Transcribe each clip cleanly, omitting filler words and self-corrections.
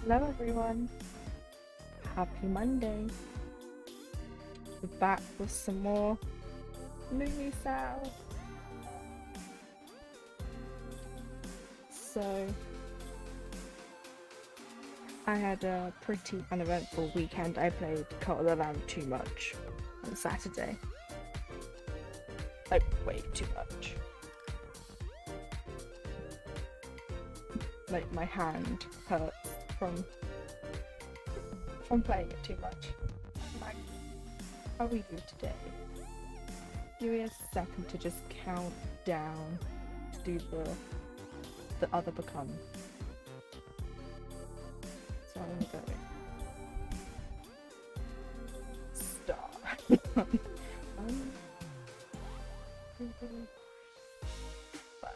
Hello everyone, happy Monday. We're back with some more Lumi SAL. So, I had a pretty uneventful weekend. I played Cult of the Lamb too much on Saturday. Like, way too much. Like, my hand hurts from playing it too much. Like, how are you today? Give me a second to just count down to do the other become. So I'm going start. 1, 2, 5.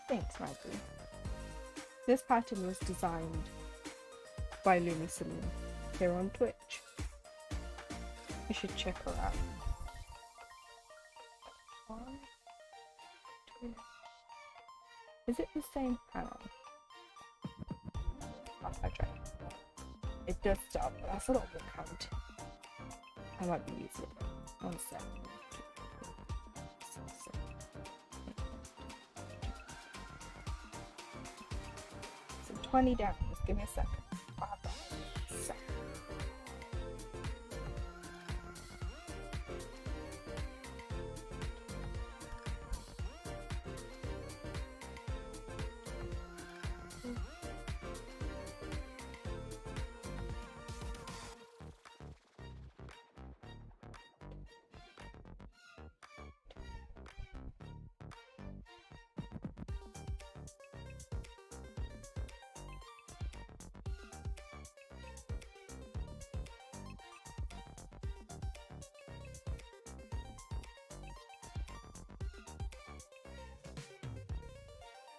Thanks, Maggie. This pattern was designed by Lumi Saloon here on Twitch. You should check her out. 1, 2. Is it the same panel? Oh, I tried. It does start, but that's a lot more counting. I might be easier. 1 second. 20 down. Just give me a second. Second.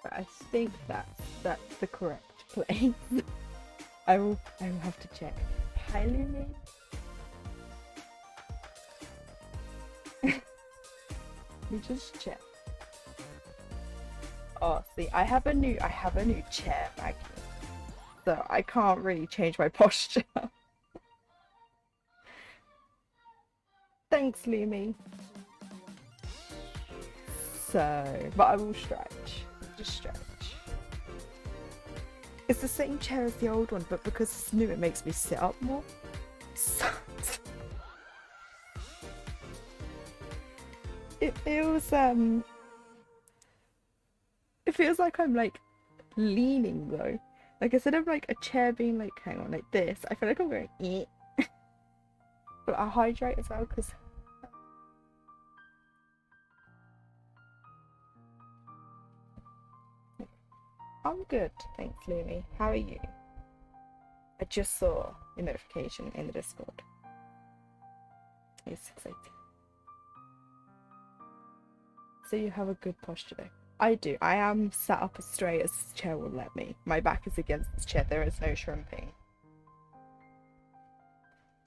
But I think that's the correct place. I will have to check. Hi Lumi. We just check. Oh, see, I have a new chair, Maggie. So I can't really change my posture. Thanks, Lumi. So, but I will stretch. Just stretch. It's the same chair as the old one, but because it's new, it makes me sit up more. Sucks. It feels like I'm like leaning though. Like instead of like a chair being like, hang on, like this, I feel like I'm going eh. But I hydrate as well because I'm good, thanks Lumi. How are you? I just saw a notification in the Discord. It's exciting. So you have a good posture though. I do. I am sat up as straight as this chair will let me. My back is against this chair. There is no shrimping.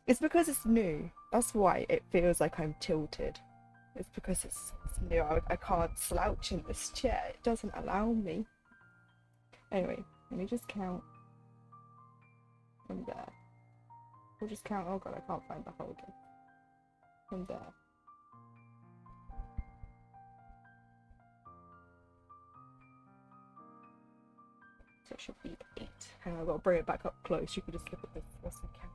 It's because it's new. That's why it feels like I'm tilted. It's because it's new. I can't slouch in this chair. It doesn't allow me. Anyway, let me just count from there. We'll just count. Oh god, I can't find the whole game. From there. So it should be 8. Hang on, I've got to bring it back up close. You can just look at this. What's the count?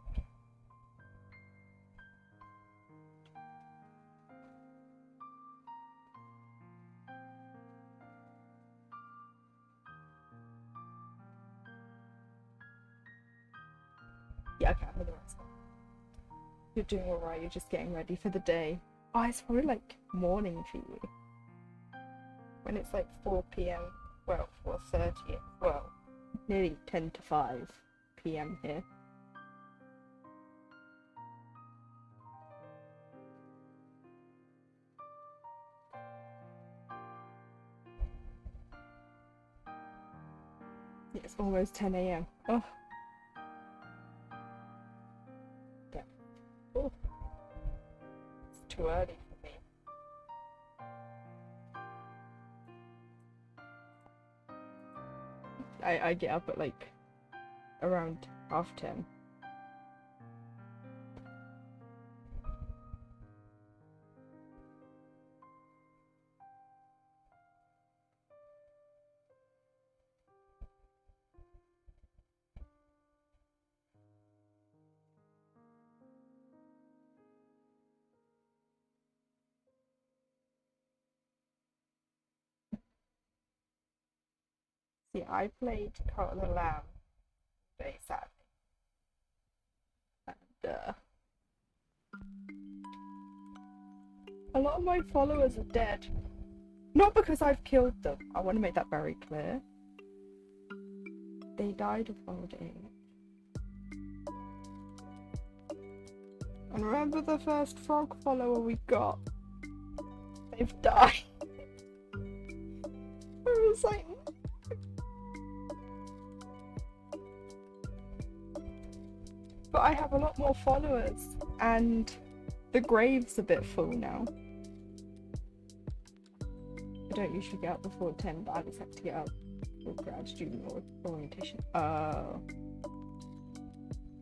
Yeah, okay, I'm in the right spot. You're doing alright, you're just getting ready for the day. Oh, it's probably like morning for you. When it's like 4 p.m. Well, 4:30. Well, nearly 10 to 5 p.m. here. It's almost 10 a.m. Oh. Yeah. Oh. It's too early for me. I get up at like around 10:30. See, I played Cult of the Lamb very sadly. And a lot of my followers are dead. Not because I've killed them. I want to make that very clear. They died of old age. And remember the first frog follower we got? They've died. I was like, but I have a lot more followers, and the grave's a bit full now. I don't usually get up before 10, but I just have to get up for grad student or orientation. Oh.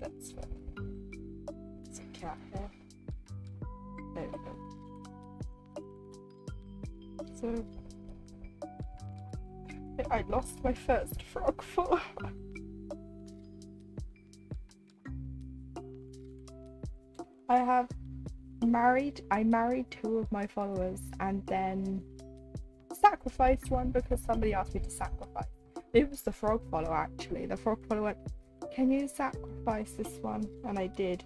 That's fair. There's a cat here. There we go. So, I lost my first frog follower. I married 2 of my followers and then sacrificed one because somebody asked me to sacrifice. It was the frog follower actually. The frog follower went, "Can you sacrifice this one?" And I did.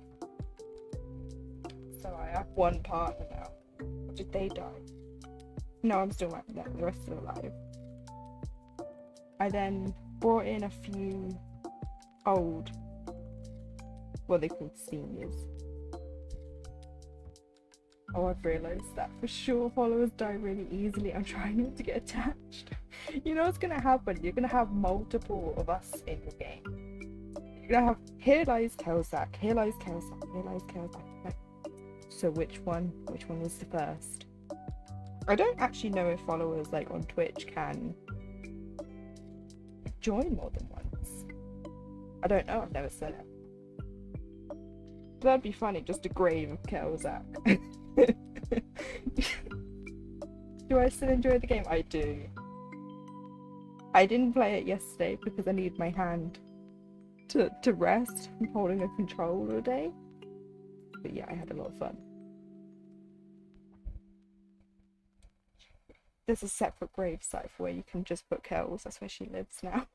So I have 1 partner now. Or did they die? No, I'm still married. No, the rest are alive. I then brought in a few old, what they called seniors. Oh, I've realised that for sure followers die really easily. I'm trying not to get attached. You know what's gonna happen? You're gonna have multiple of us in your game. You're gonna have, here lies Kelzak, here lies Kelzak, here lies Kelzak. Like, so which one was the first? I don't actually know if followers like on Twitch can join more than once. I don't know, I've never said it. But that'd be funny, just a grave of Kelzak. Do I still enjoy the game? I do. I didn't play it yesterday because I need my hand to rest from holding a controller all day. But yeah, I had a lot of fun. There's a separate gravesite for where you can just put Kels. That's where she lives now.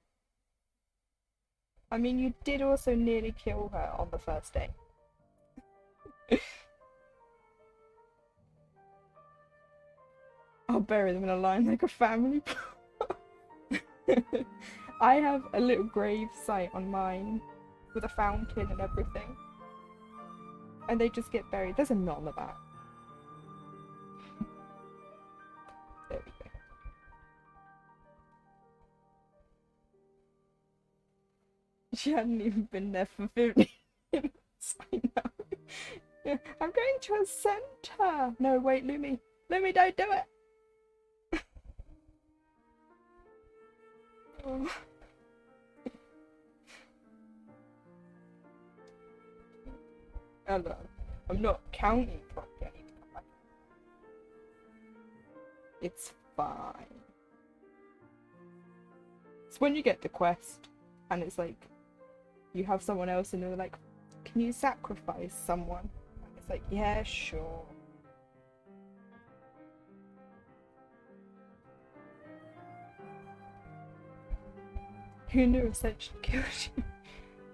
I mean, you did also nearly kill her on the first day. I'll bury them in a line like a family. I have a little grave site on mine with a fountain and everything. And they just get buried. There's a knot on the back. There we go. She hadn't even been there for 50 minutes. I know. Yeah, I'm going to ascend her. No, wait, Lumi. Lumi, don't do it. Oh. Hello. I'm not counting properly. I need to come back. It's fine. It's when you get the quest and it's like you have someone else and they're like, "Can you sacrifice someone?" And it's like, "Yeah, sure." Who knew essentially killed you?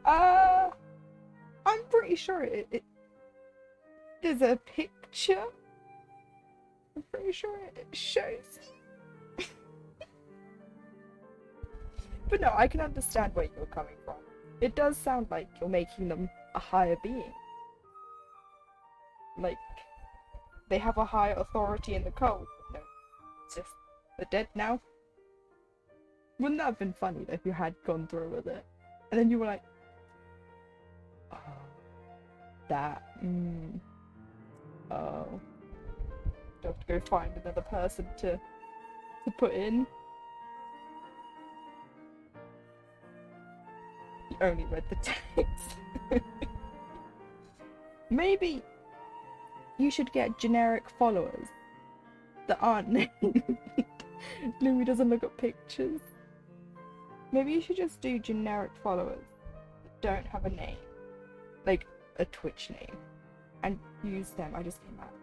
I'm pretty sure it there's a picture. I'm pretty sure it shows. But no, I can understand where you're coming from. It does sound like you're making them a higher being. Like, they have a higher authority in the cult. No, it's just, they're dead now. Wouldn't that have been funny though, if you had gone through with it? And then you were like, oh, that, oh. You have to go find another person to put in. You only read the text. Maybe you should get generic followers that aren't named. Louis doesn't look at pictures. Maybe you should just do generic followers that don't have a name, like a Twitch name, and use them. I just came out.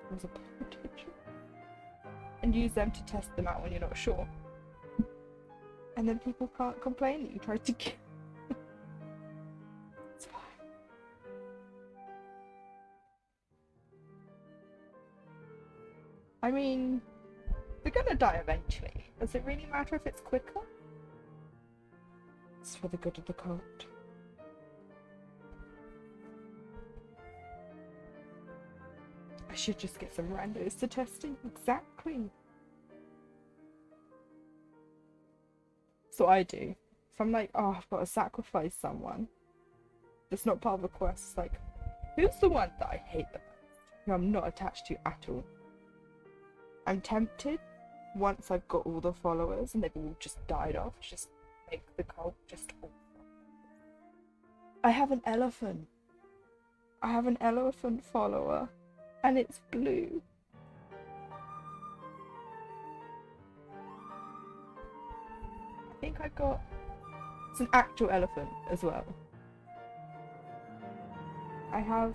There was a potential. And use them to test them out when you're not sure. And then people can't complain that you tried to kill. It's fine. I mean, they're gonna die eventually. Does it really matter if it's quicker? It's for the good of the cult. I should just get some randos to testing. Exactly. So I do. If I'm like, oh, I've got to sacrifice someone that's not part of a quest, it's like, who's the one that I hate the most? Who I'm not attached to at all? I'm tempted, once I've got all the followers and they've all just died off, to just make the cult just awful. I have an elephant. I have an elephant follower, and it's blue. I think I got... It's an actual elephant as well. I have...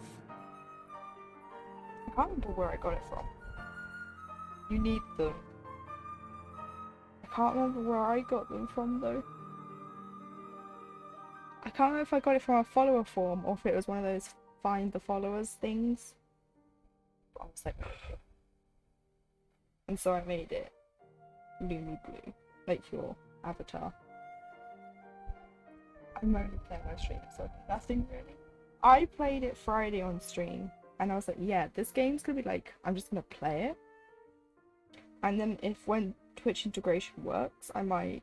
I can't remember where I got it from. You need them. I can't remember where I got them from though. I can't remember if I got it from a follower form or if it was one of those find the followers things. But I was like, and so I made it Lumi Blue, like your avatar. I'm only playing on stream, so nothing really. I played it Friday on stream and I was like, yeah, this game's gonna be like, I'm just gonna play it. And then when Twitch integration works, I might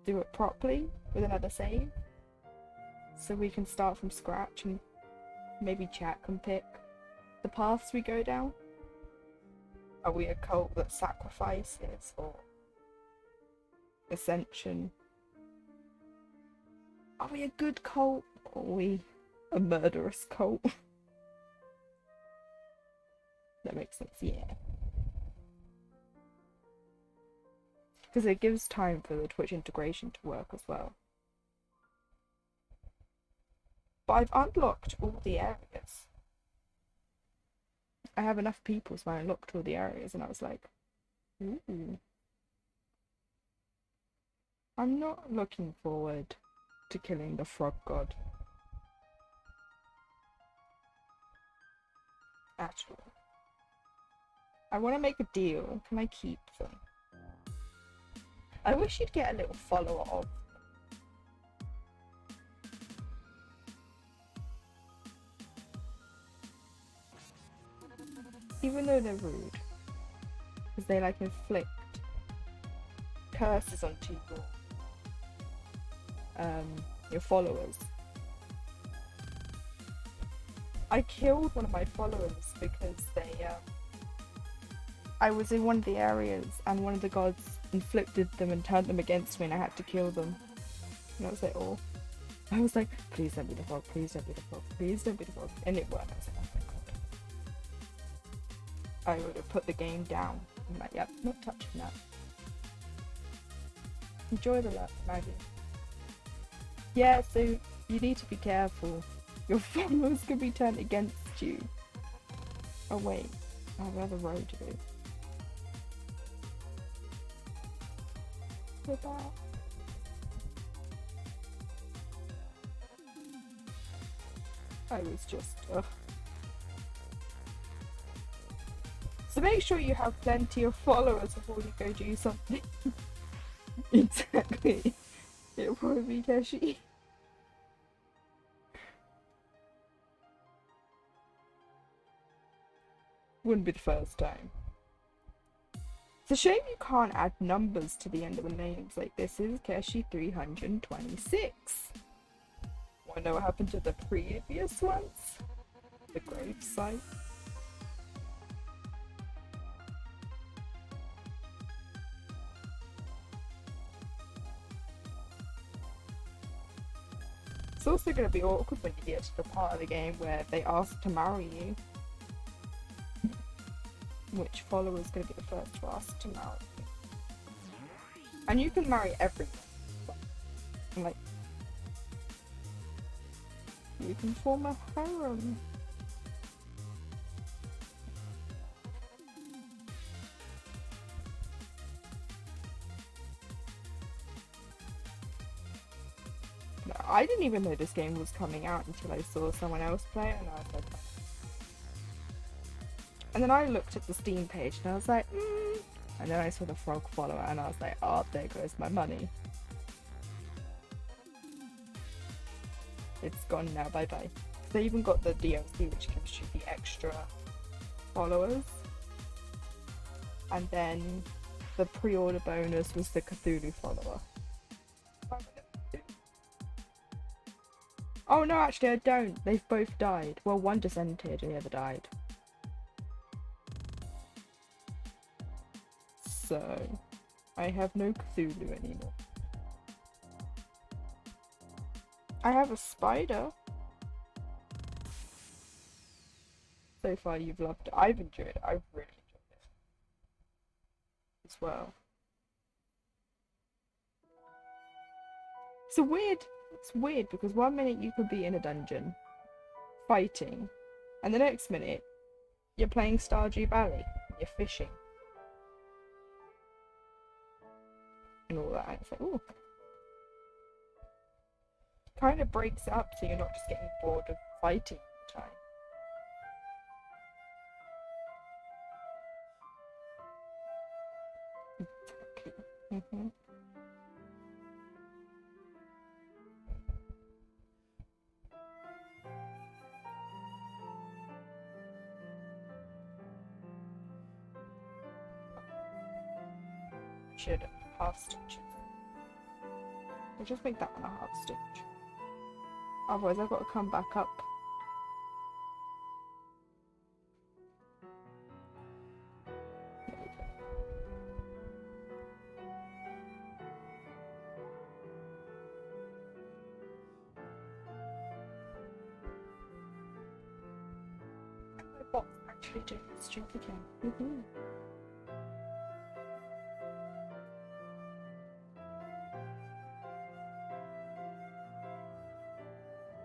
do it properly with another save. So we can start from scratch and maybe chat can pick the paths we go down. Are we a cult that sacrifices or ascension? Are we a good cult or are we a murderous cult? That makes sense, yeah. Because it gives time for the Twitch integration to work as well. But I've unlocked all the areas. I have enough people so I unlocked all the areas and I was like, ooh. I'm not looking forward to killing the frog god. At all. I want to make a deal. Can I keep them? I wish you'd get a little follower of. Even though they're rude. Because they like inflict curses onto your followers. I killed one of my followers because they I was in one of the areas and one of the gods inflicted them and turned them against me and I had to kill them. And I was like, oh. I was like, please don't be the frog, please don't be the frog, please don't be the frog. And it worked. I was like, oh my god. I would have put the game down. I'm like, yep, not touching that. Enjoy the luck, Maggie. Yeah, so you need to be careful. Your followers could be turned against you. Oh wait, I have another road to do. Go back. I was just, So make sure you have plenty of followers before you go do something. Exactly. It'll probably be Keshi. Wouldn't be the first time. It's a shame you can't add numbers to the end of the names. Like, this is Keshi 326. Wanna know what happened to the previous ones? The gravesite. It's also going to be awkward when you get to the part of the game where they ask to marry you. Which follower is going to be the first to ask to marry you? And you can marry everyone. Like, you can form a harem. No, I didn't even know this game was coming out until I saw someone else play it, and I was like, and then I looked at the Steam page and I was like, and then I saw the frog follower and I was like, oh, there goes my money. It's gone now, bye bye. They even got the DLC, which gives you the extra followers. And then the pre-order bonus was the Cthulhu follower. Oh no, actually I don't. They've both died. Well, one dissented and the other died. So, I have no Cthulhu anymore. I have a spider. So far you've loved it. I've enjoyed it. I've really enjoyed it. As well. It's weird because 1 minute you could be in a dungeon fighting, and the next minute you're playing Stardew Valley, you're fishing. And all that. It's like, ooh. Kind of breaks up so you're not just getting bored of fighting all the time. Exactly. Should half stitches. I'll just make that one a half stitch. Otherwise I've got to come back up. There we go. And my bot's actually doing its job again.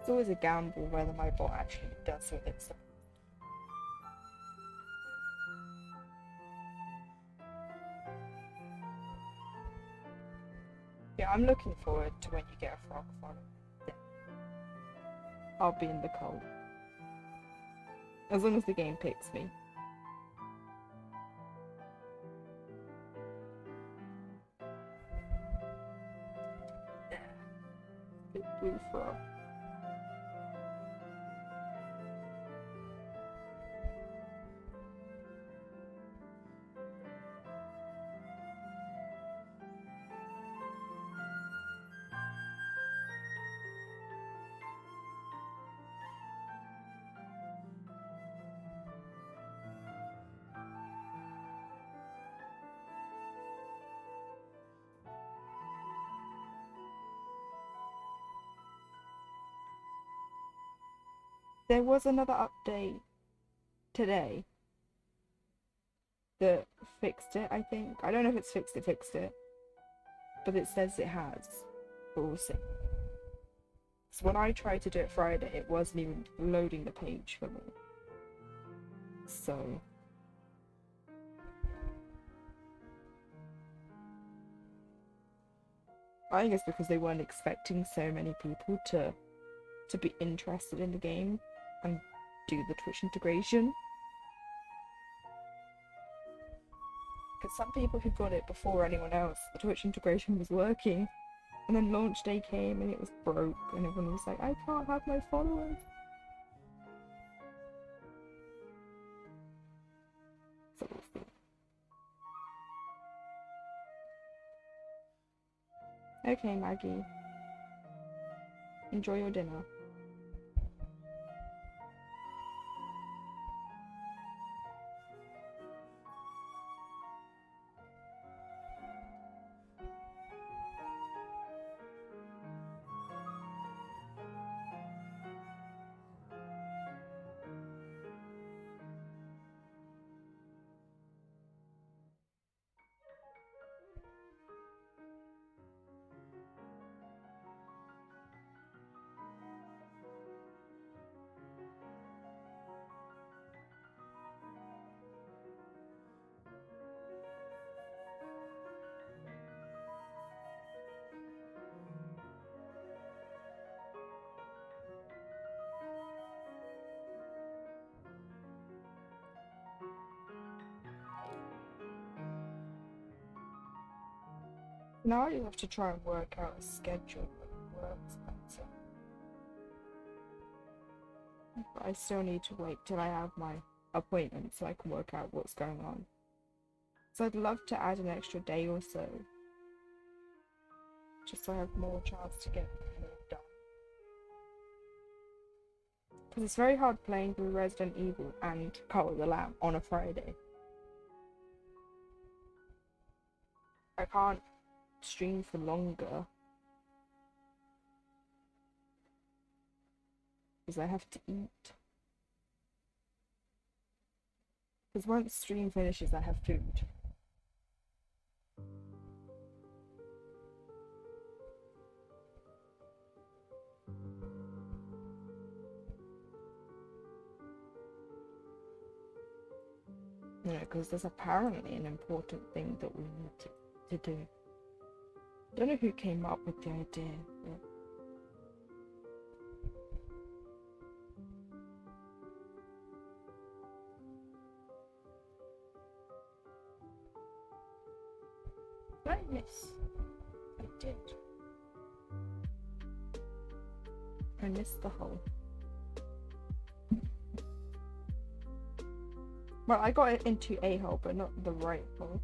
It's always a gamble whether my bot actually does what it's supposed to. Yeah, I'm looking forward to when you get a frog farm. Yeah. I'll be in the cold. As long as the game picks me. Big blue frog. There was another update today that fixed it, I think. I don't know if it's fixed it, but it says it has. But we'll see. So when I tried to do it Friday, it wasn't even loading the page for me. So I think it's because they weren't expecting so many people to be interested in the game and do the Twitch integration. Because some people who got it before anyone else, the Twitch integration was working, and then launch day came and it was broke, and everyone was like, I can't have my followers. So we'll see. Okay, Maggie. Enjoy your dinner. Now I just have to try and work out a schedule that works better. But I still need to wait till I have my appointment so I can work out what's going on. So I'd love to add an extra day or so, just so I have more chance to get more done. Because it's very hard playing through Resident Evil and Cult of the Lamb on a Friday. I can't stream for longer because I have to eat. Because once stream finishes, I have food. You know, because there's apparently an important thing that we need to do. I don't know who came up with the idea, but I miss. I did. I missed the hole. Well, I got it into a hole, but not the right hole.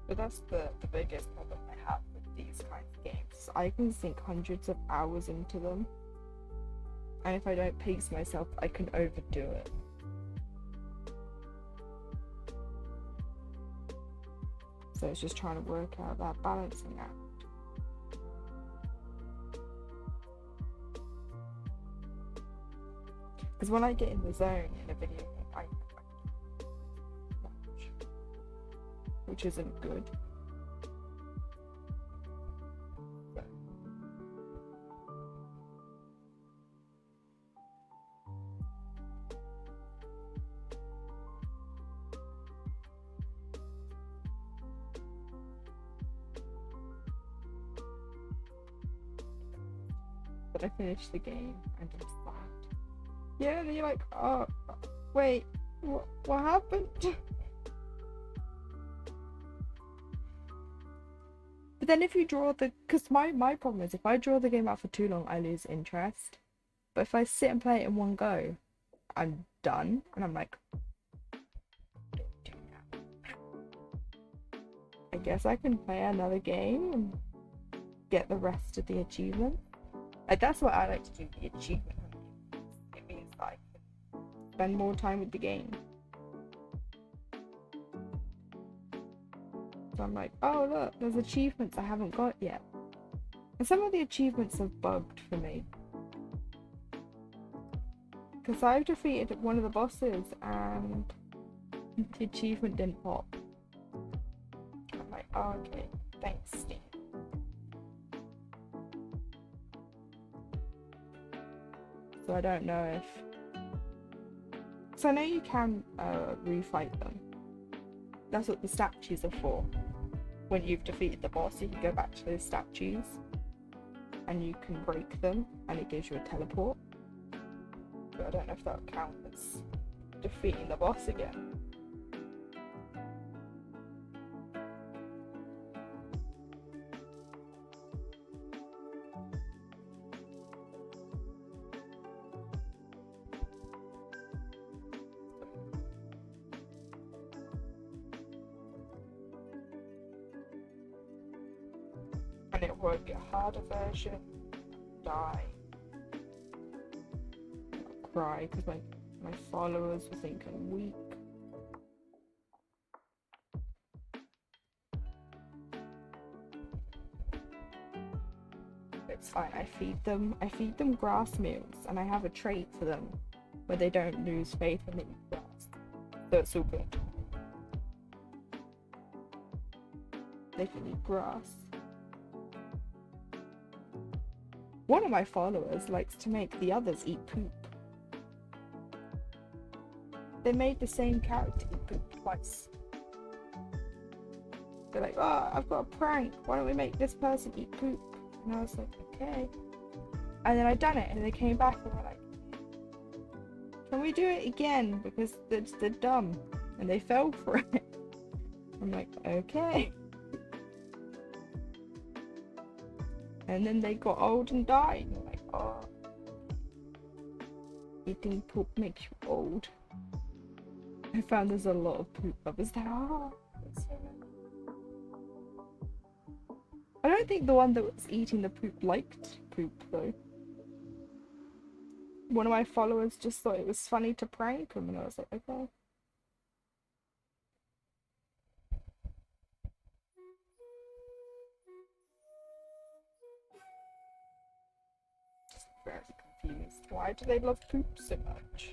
But that's the biggest problem I have with these kinds of games. I can sink hundreds of hours into them, and if I don't pace myself, I can overdo it. So it's just trying to work out that balancing act. Because when I get in the zone in a video game, I much, which isn't good. But I finished the game and I'm sad. Yeah, and you're like, oh, wait, what happened? But then if you draw because my problem is if I draw the game out for too long, I lose interest. But if I sit and play it in one go, I'm done, and I'm like, don't do that. I guess I can play another game and get the rest of the achievement. Like, that's what I like to do, the achievement hunting. It means that I can spend more time with the game. So I'm like, oh look, there's achievements I haven't got yet. And some of the achievements have bugged for me. Because I've defeated one of the bosses and the achievement didn't pop. I'm like, oh, okay, thanks, Steve. So I don't know if... So I know you can refight them. That's what the statues are for. When you've defeated the boss, you can go back to those statues and you can break them and it gives you a teleport. But I don't know if that would count as defeating the boss again. And it would get a harder version, die, I'll cry because my followers will think I'm weak. It's fine, I feed them grass meals, and I have a trait for them where they don't lose faith when they eat grass. So it's all good. They can eat grass. One of my followers likes to make the others eat poop. they made the same character eat poop twice. They're like, oh, I've got a prank. Why don't we make this person eat poop? And I was like, okay. And then I done it, and they came back and were like, can we do it again? Because they're dumb, and they fell for it. I'm like, okay. And then they got old and died. I'm like, oh, eating poop makes you old. I found there's a lot of poop lovers there. Oh, I don't think the one that was eating the poop liked poop though. One of my followers just thought it was funny to prank him, and I was like, okay. Just very confused. Why do they love poop so much?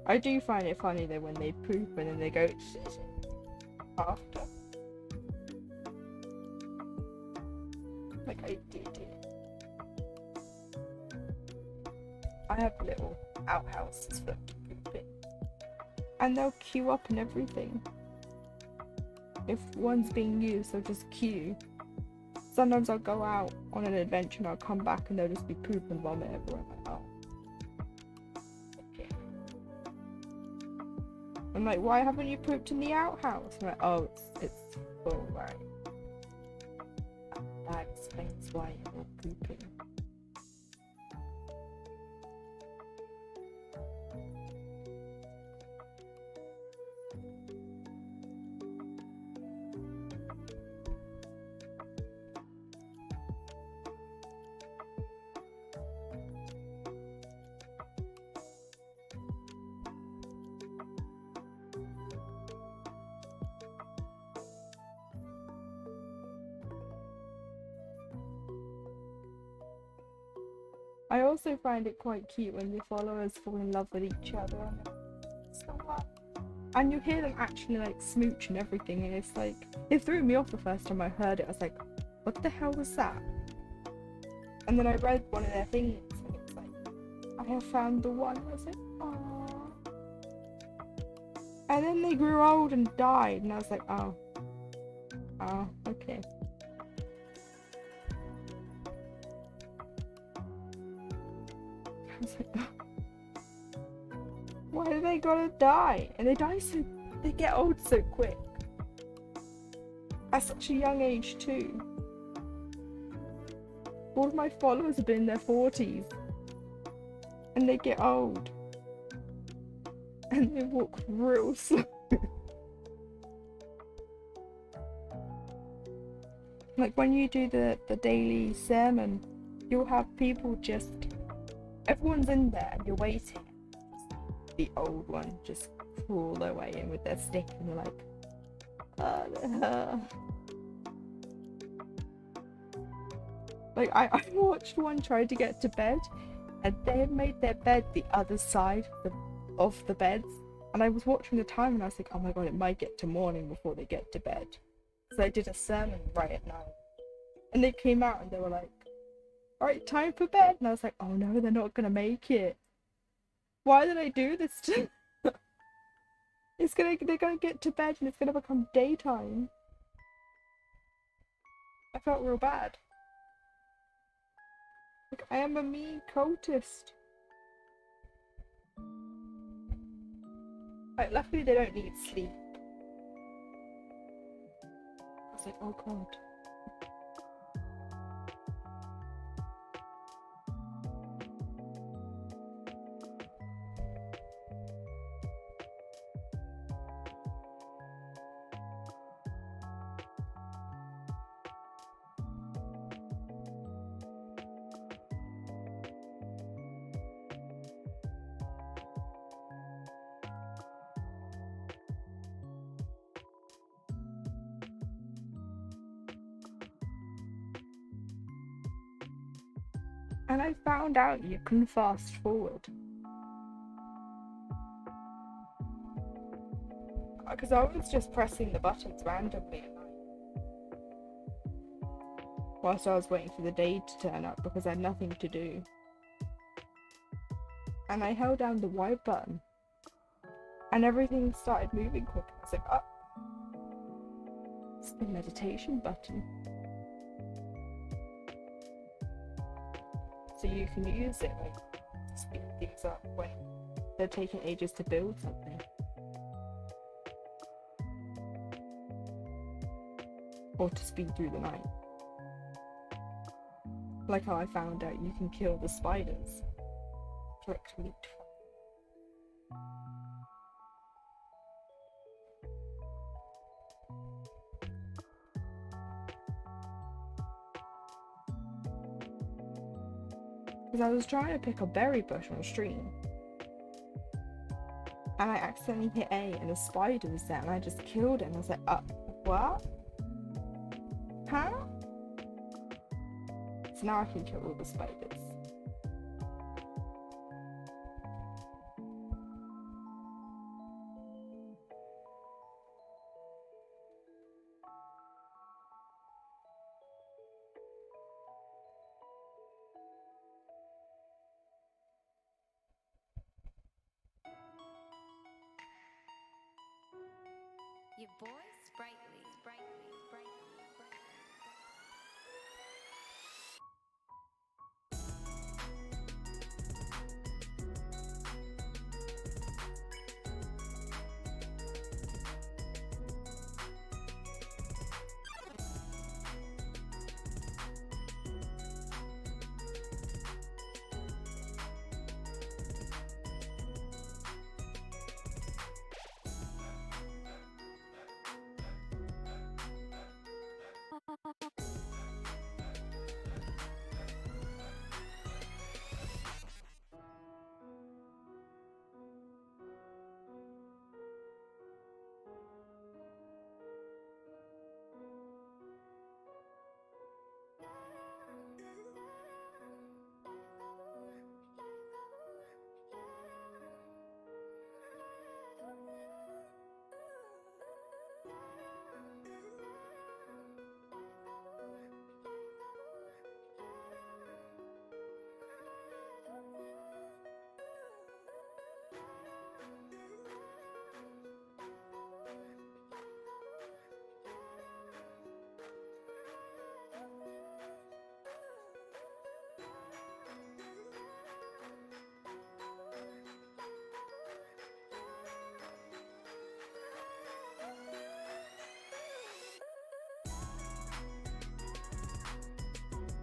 I do find it funny though when they poop and then they go after. Like I did it. I have little outhouses for them to poop in. And they'll queue up and everything. If one's being used, they'll just queue. Sometimes I'll go out on an adventure and I'll come back and they'll just be poop and vomit everywhere. I'm like, oh. I'm like, why haven't you pooped in the outhouse? I'm like, oh, it's full, right. That explains why you're all pooping. I also find it quite cute when the followers fall in love with each other and you hear them actually like smooch and everything, and it's like, it threw me off the first time I heard it. I was like, what the hell was that? And then I read one of their things and it's like, I have found the one. I was like, aww. And then they grew old and died, and I was like, oh, okay. I was like, oh. Why do they gotta die? And they get old so quick. At such a young age too. All of my followers have been in their 40s. And they get old. And they walk real slow. Like when you do the daily sermon, you'll have people just, everyone's in there and you're waiting. The old one just crawl their way in with their stick and you're like, Like I watched one try to get to bed and they had made their bed the other side of the beds, and I was watching the time and I was like, oh my god, it might get to morning before they get to bed. So I did a sermon right at night and they came out and they were like, alright, time for bed. And I was like, oh no, they're not gonna make it. Why did I do this to them? They're gonna get to bed and it's gonna become daytime. I felt real bad. Like, I am a mean cultist. Like, luckily they don't need sleep. I was like, oh god. And I found out you can fast forward. Because I was just pressing the buttons randomly. whilst I was waiting for the day to turn up because I had nothing to do. And I held down the Y button and everything started moving quick. I was like, oh, it's the meditation button. So you can use it like to speed things up when they're taking ages to build something. Or to speed through the night. Like how I found out you can kill the spiders. Collect meat. Because I was trying to pick a berry bush on a stream. And I accidentally hit A and a spider was there and I just killed it and I was like, what? Huh? So now I can kill all the spiders. Your boy sprightly, sprightly, sprightly.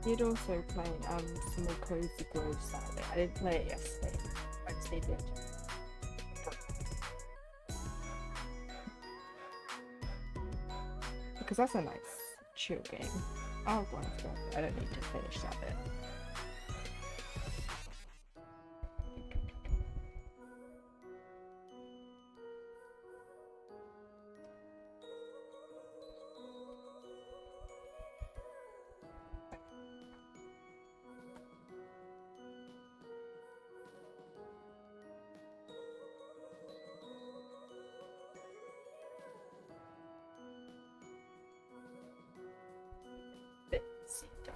Did also play some more Cozy Grove Saturday. I didn't play it yesterday. I stayed late. Because that's a nice chill game. Oh, God, I don't need to finish that bit. Bits done.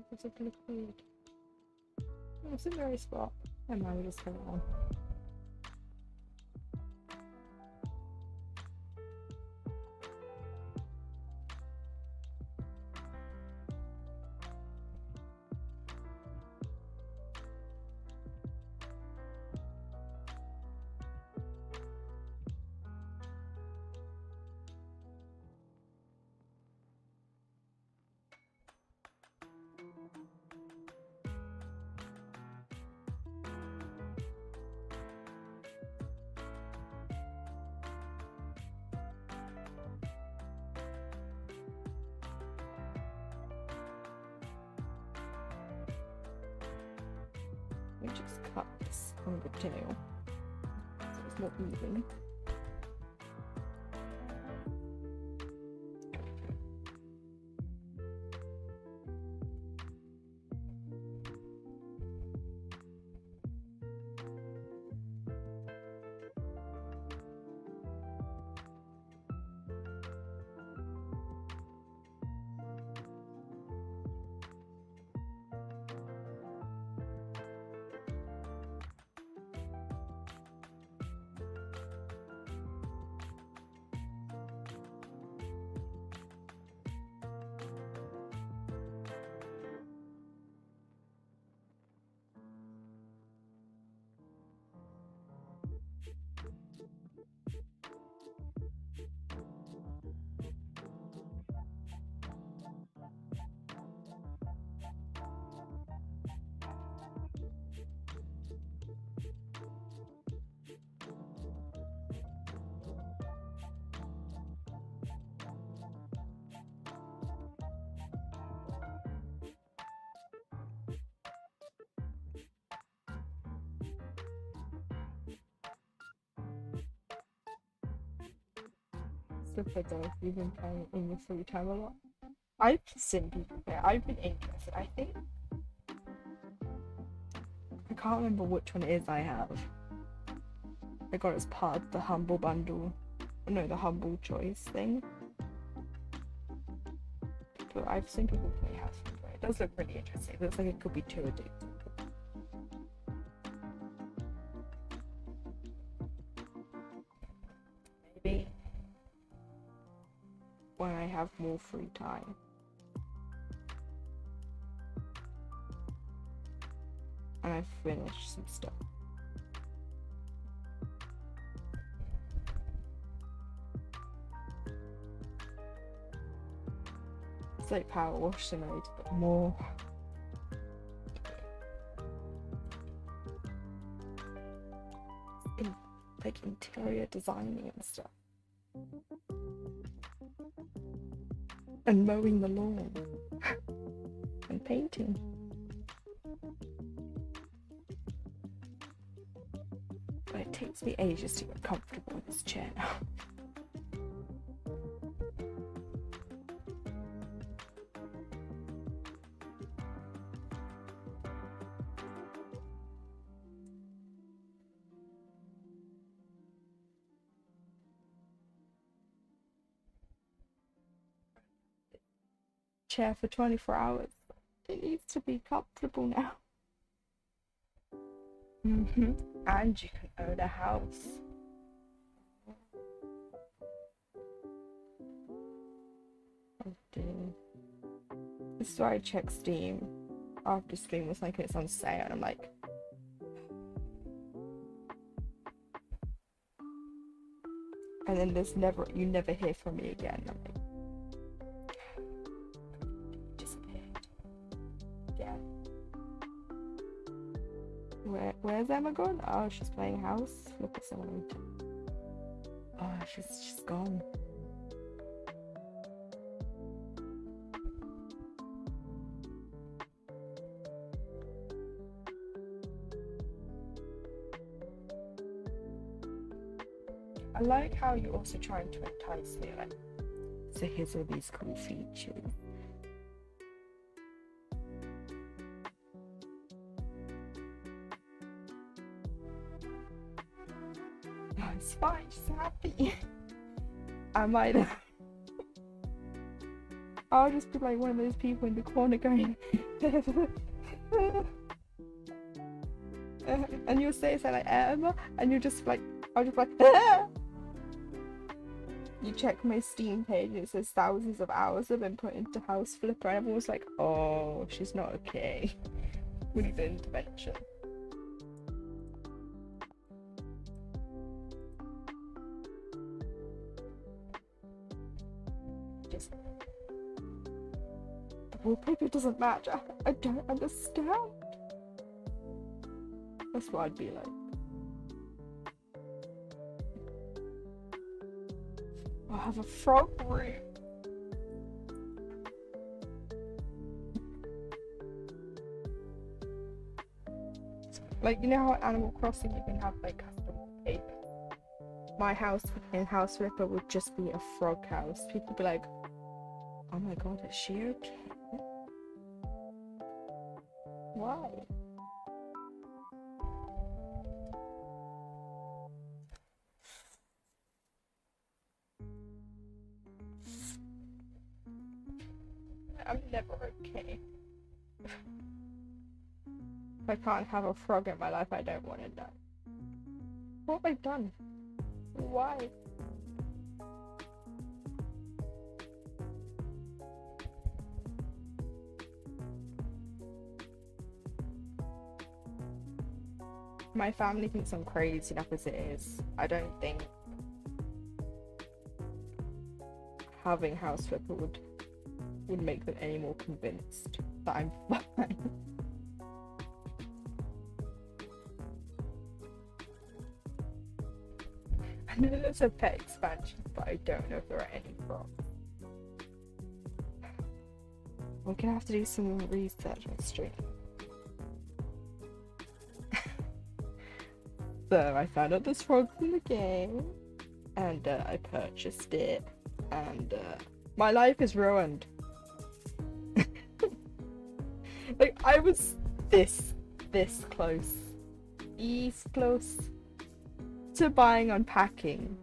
What's it gonna include? Oh, it's in the right spot. And now we just turn it on. cut this on the tail so it's more even. So for those you've been playing in your free time a lot. I've seen people play. I've been interested. I think I can't remember which one it is I have. I got it as part of the Humble Bundle. No, the Humble Choice thing. But I've seen people play House of Play. It does look really interesting. It looks like it could be too addictive. Maybe when I have more free time. And I've finished some stuff. It's like Power Wash Simulator, but more. Like interior designing and stuff. And mowing the lawn. And painting. But it takes me ages to get comfortable in this chair now. Chair for 24 hours. It needs to be comfortable now. And you can own a house. Oh dear. This is why I check Steam after stream was like it's on sale and I'm like, and then you never hear from me again. I'm like, where's Emma gone? Oh, she's playing house. Look at someone. Oh, she's gone. I like how you're also trying to entice me, like, so here's all these cool features. No, it's fine, she's happy. I might I'll just be like one of those people in the corner going and you'll say something like Emma and you're just like, I'll just be like You check my Steam page and it says thousands of hours have been put into House Flipper and everyone's like, oh, she's not okay. We need an intervention. Just the wallpaper doesn't match. I don't understand. That's what I'd be like. I'll have a frog room. Like, you know how Animal Crossing you can have like custom wallpaper? My house in House Flipper would just be a frog house. People would be like, oh my god, is she okay? Why? I'm never okay. If I can't have a frog in my life, I don't want to know. What have I done? Why? My family thinks I'm crazy enough as it is. I don't think having House Flipper would make them any more convinced that I'm fine. I know there's a pet expansion, but I don't know if there are any frogs. We're gonna have to do some research on stream. So I found out there's frogs in the game, and I purchased it, and my life is ruined. Like, I was this close, close to buying Unpacking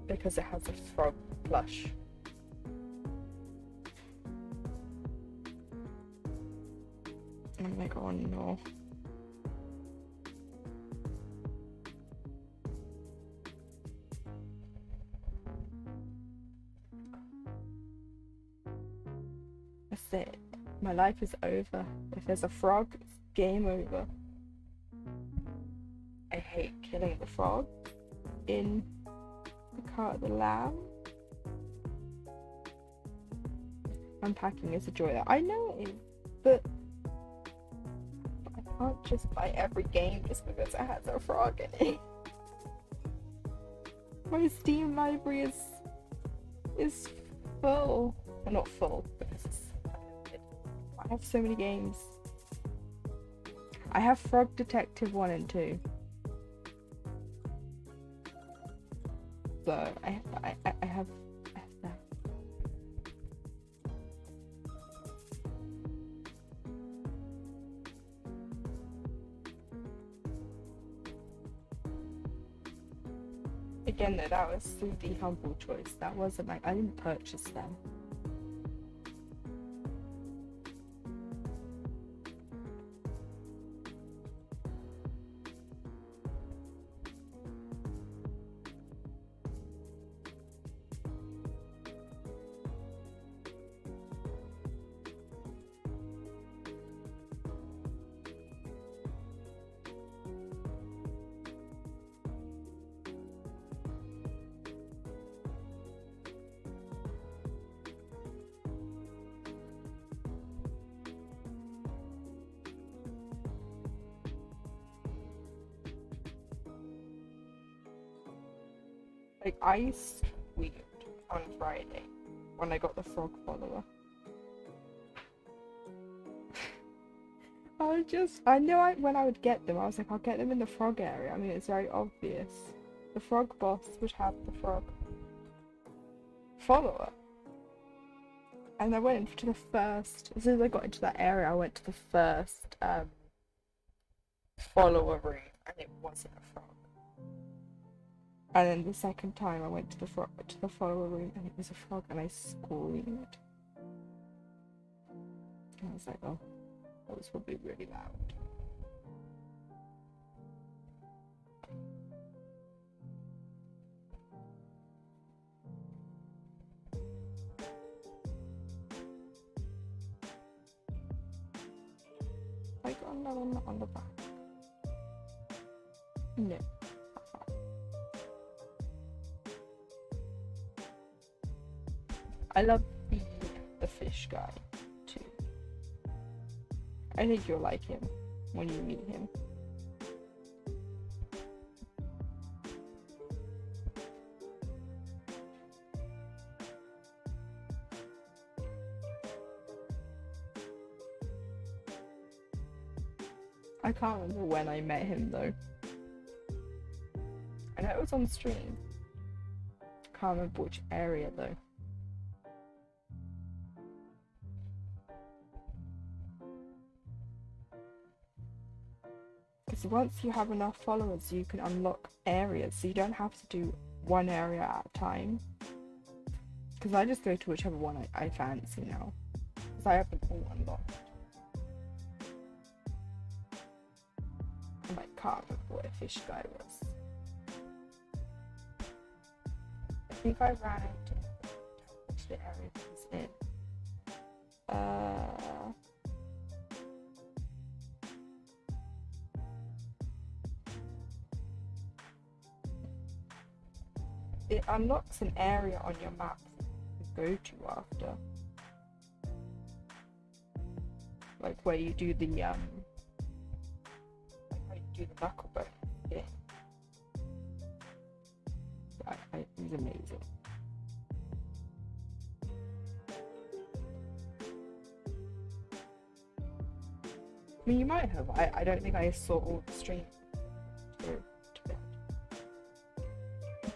because it has a frog plush. I'm like, oh no. That's it. My life is over. If there's a frog, it's game over. I hate killing the frog in the Cart of the Lamb. Unpacking is a joy. I know it is, but I can't just buy every game just because it has a frog in it. My Steam library is full. Well, not full, because I have so many games. I have Frog Detective 1 and 2. So I have that. Again though, that was through the humble choice. That wasn't like, I didn't purchase them. Like, I squealed on Friday when I got the frog follower. I knew when I would get them, I was like, I'll get them in the frog area. I mean, it's very obvious. The frog boss would have the frog follower. And I went into the first, as soon as I got into that area, I went to the first follower room, and it wasn't a frog. And then the second time I went to the follower room, and it was a frog, and I screamed. And I was like, oh, that was probably really loud. I got another one on the back. No. I love the fish guy too. I think you'll like him when you meet him. I can't remember when I met him though. I know it was on stream. Can't remember which area though. Because once you have enough followers, you can unlock areas, so you don't have to do one area at a time. Because I just go to whichever one I fancy now. Because I have them all unlocked. And I can't remember what a fish guy was. I think I ran into which the area he was in. It unlocks an area on your map that you go to after. Like where you do the knuckle bone game. It was amazing. I mean, you might have. I don't think I saw all the stream to bed.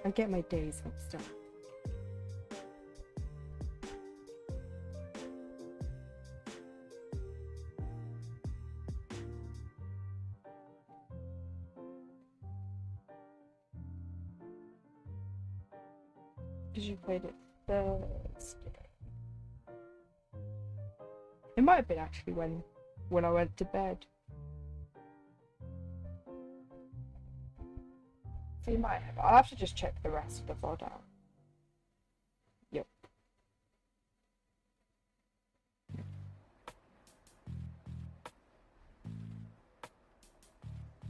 I get my days mixed up. Because you played it Thursday. It might have been actually when I went to bed. So you might have. I'll have to just check the rest of the VOD out. Yep.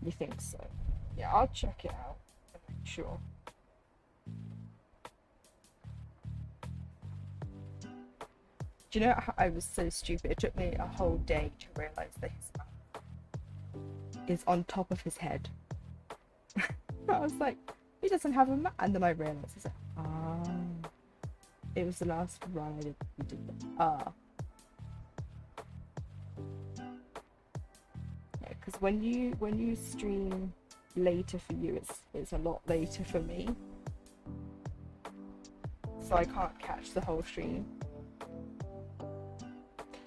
You think so? Yeah, I'll check it out and make sure. Do you know how I was so stupid? It took me a whole day to realise that his mouth is on top of his head. I was like, he doesn't have a mouth. And then I realised, I was like, it was the last run I did. He did that. Yeah, because when you stream later for you, it's a lot later for me. So I can't catch the whole stream.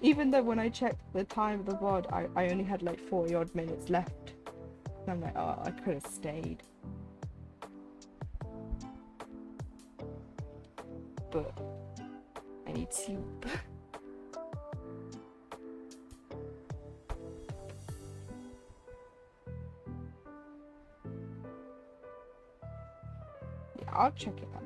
Even though when I checked the time of the VOD, I only had like 40 odd minutes left. And I'm like, oh, I could have stayed. But I need soup. Yeah, I'll check it out.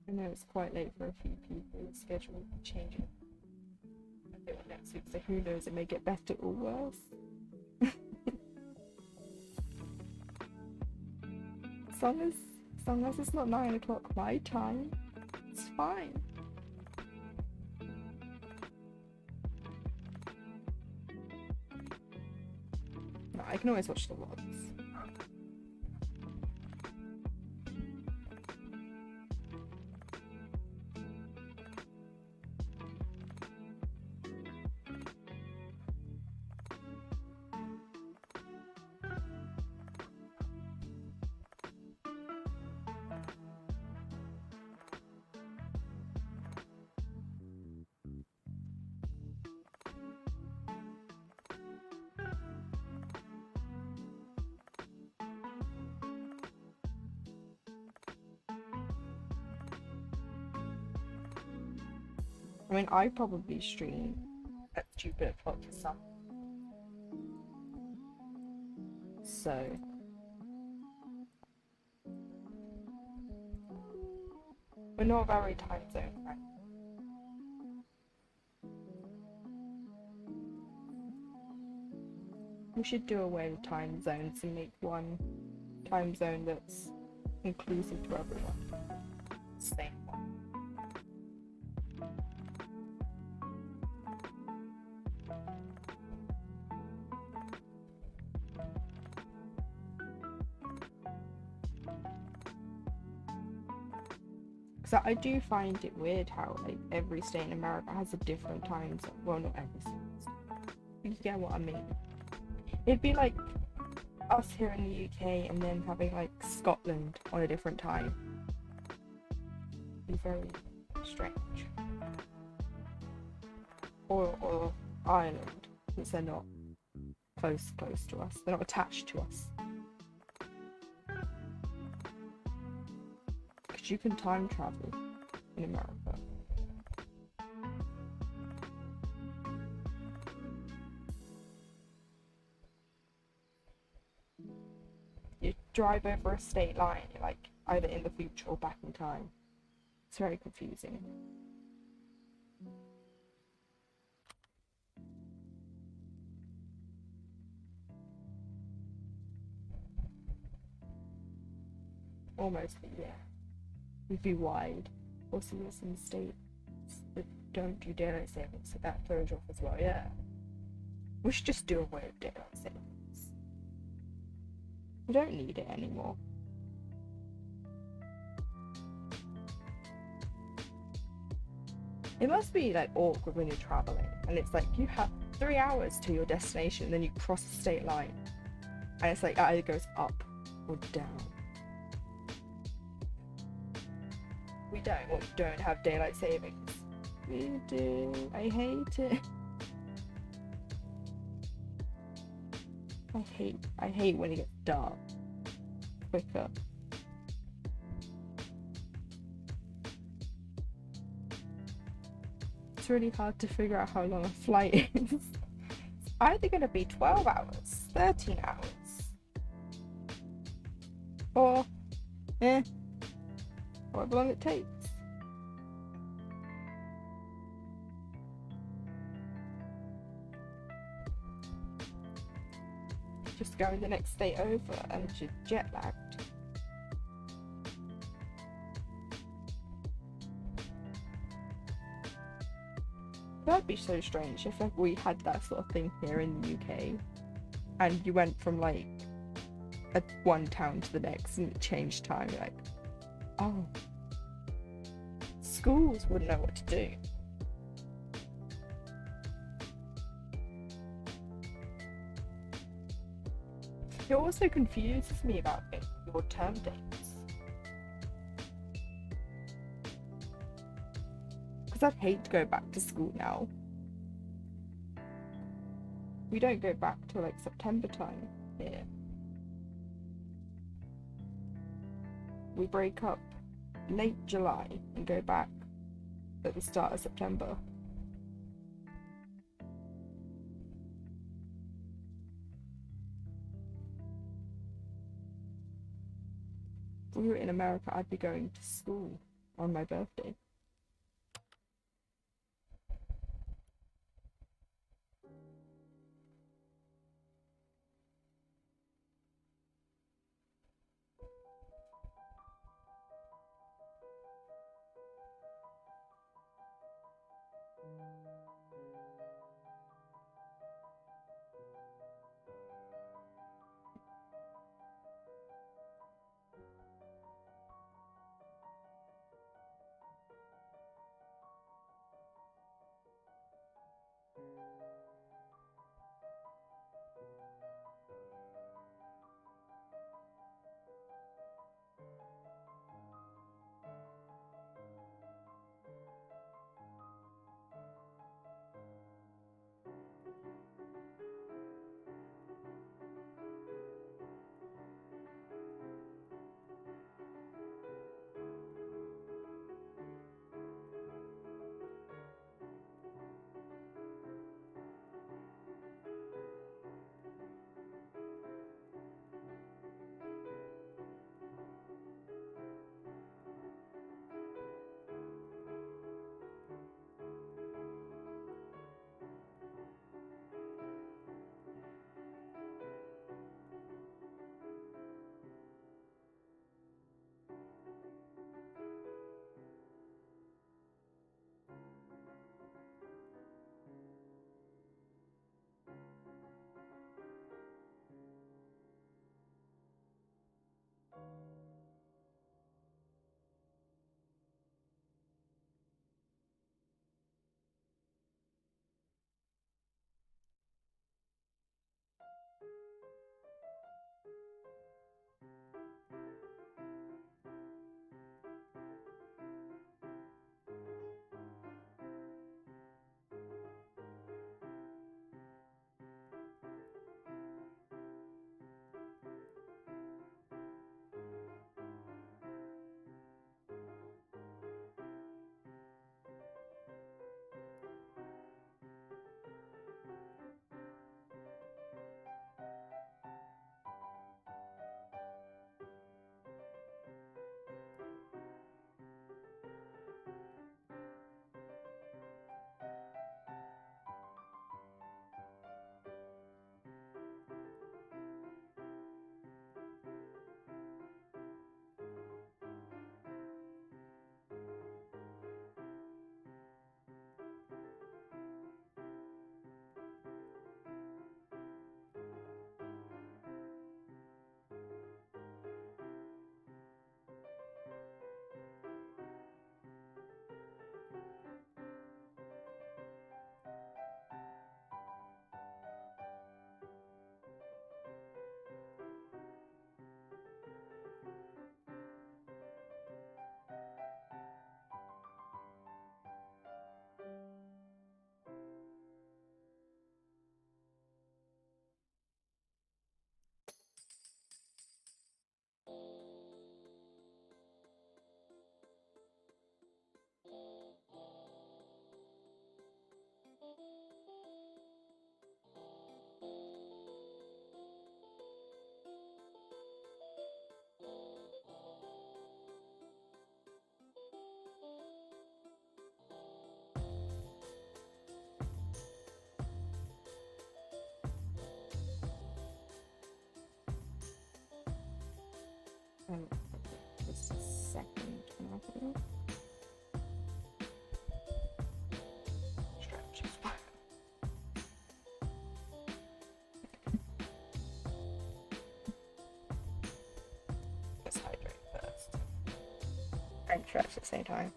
I know it's quite late for a few people. The schedule will be changing a bit next week, so who knows, it may get better or worse. As long as it's not 9 o'clock my time, it's fine. No, I can always watch the VODs. I mean, I probably stream at stupid o'clock for some. So we're not very time zone friendly. We should do away with time zones and make one time zone that's inclusive to everyone. Same one. So I do find it weird how like every state in America has a different time zone. Well, not every state. You get what I mean? It'd be like us here in the UK and then having like Scotland on a different time. It'd be very strange. Or Ireland, since they're not close to us. They're not attached to us. Because you can time travel in America. You drive over a state line, you're like either in the future or back in time. It's very confusing. Almost, but yeah. It'd be wide. Also, there's some states that don't do daylight savings, so that throws you off as well, yeah. We should just do away with daylight savings. We don't need it anymore. It must be like awkward when you're traveling and it's like you have 3 hours to your destination and then you cross the state line and it's like it either goes up or down. We don't have daylight savings. We do. I hate it. I hate when it gets dark quicker. It's really hard to figure out how long a flight is. It's either going to be 12 hours, 13 hours, or however long it takes. Just going the next day over and you're jet lagged. That'd be so strange if like we had that sort of thing here in the UK and you went from like one town to the next and it changed time. You're like, oh, schools wouldn't know what to do. It also confuses me about your term dates. Because I'd hate to go back to school now. We don't go back till like September time here. We break up late July and go back at the start of September. If we were in America, I'd be going to school on my birthday. Just a second. Stretch as well. Let's hydrate first and stretch at the same time.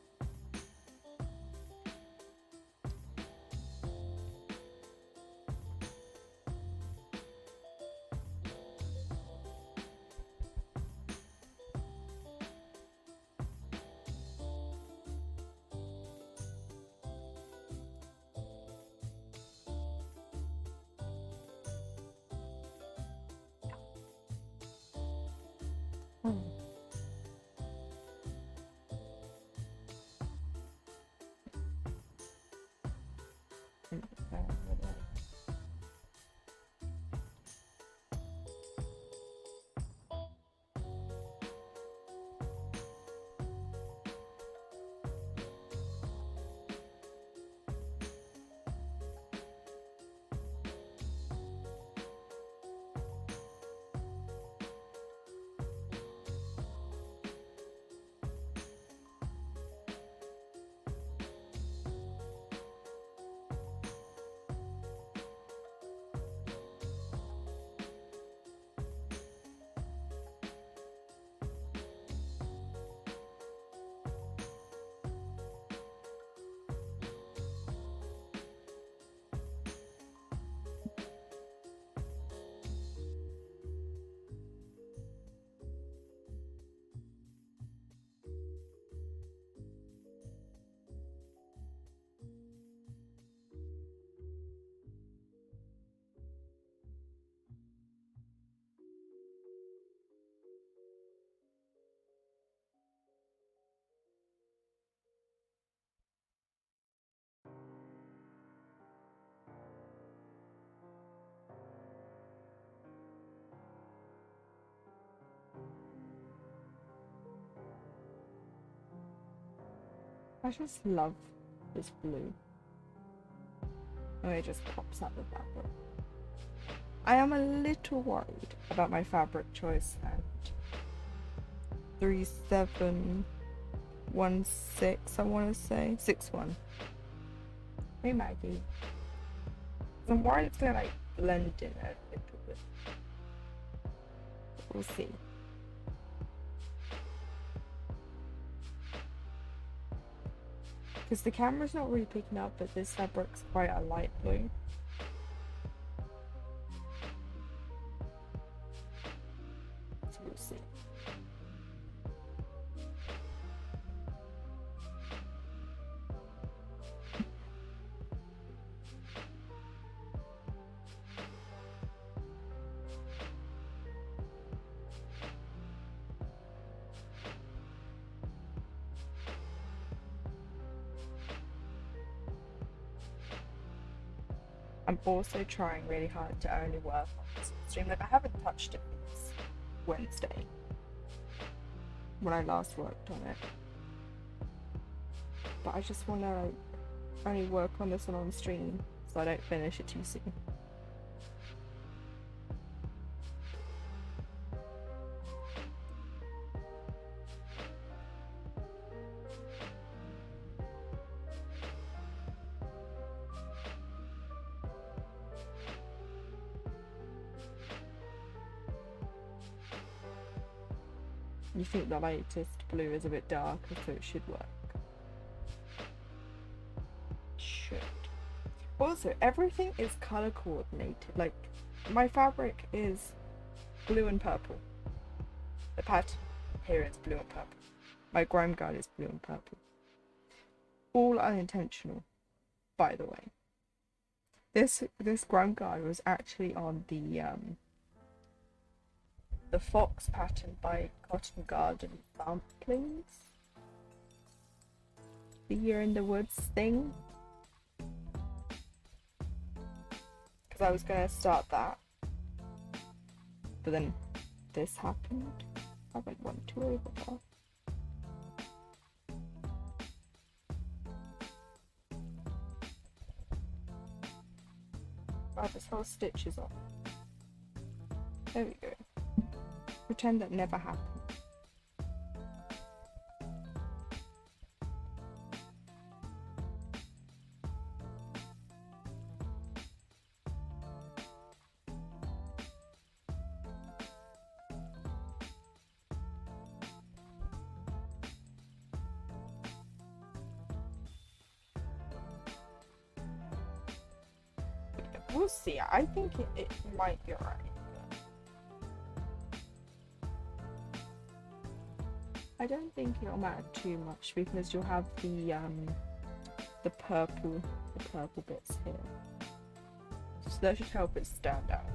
I just love this blue. Oh, it just pops out the fabric. I am a little worried about my fabric choice and 3716, I want to say 61. Hey Maggie. I'm worried it's gonna like blend in a little bit. We'll see. Because the camera's not really picking up, but this fabric's quite a light blue. So we'll see. I'm also trying really hard to only work on this stream. Like I haven't touched it since Wednesday when I last worked on it. But I just want to like only work on this one on stream so I don't finish it too soon. You think the latest blue is a bit darker, so it should work. Should. Also, everything is color coordinated. Like, my fabric is blue and purple. The pattern here is blue and purple. My grime guide is blue and purple. All unintentional, by the way. This grime guide was actually on the fox pattern by Cotton Garden Samplings. The Year in the Woods thing. Because I was going to start that. But then this happened. I went one too over there. Wow, this whole stitch is off. There we go. Pretend that never happened. We'll see. I think it might be alright. I don't think it'll matter too much because you'll have the purple bits here. So that should help it stand out.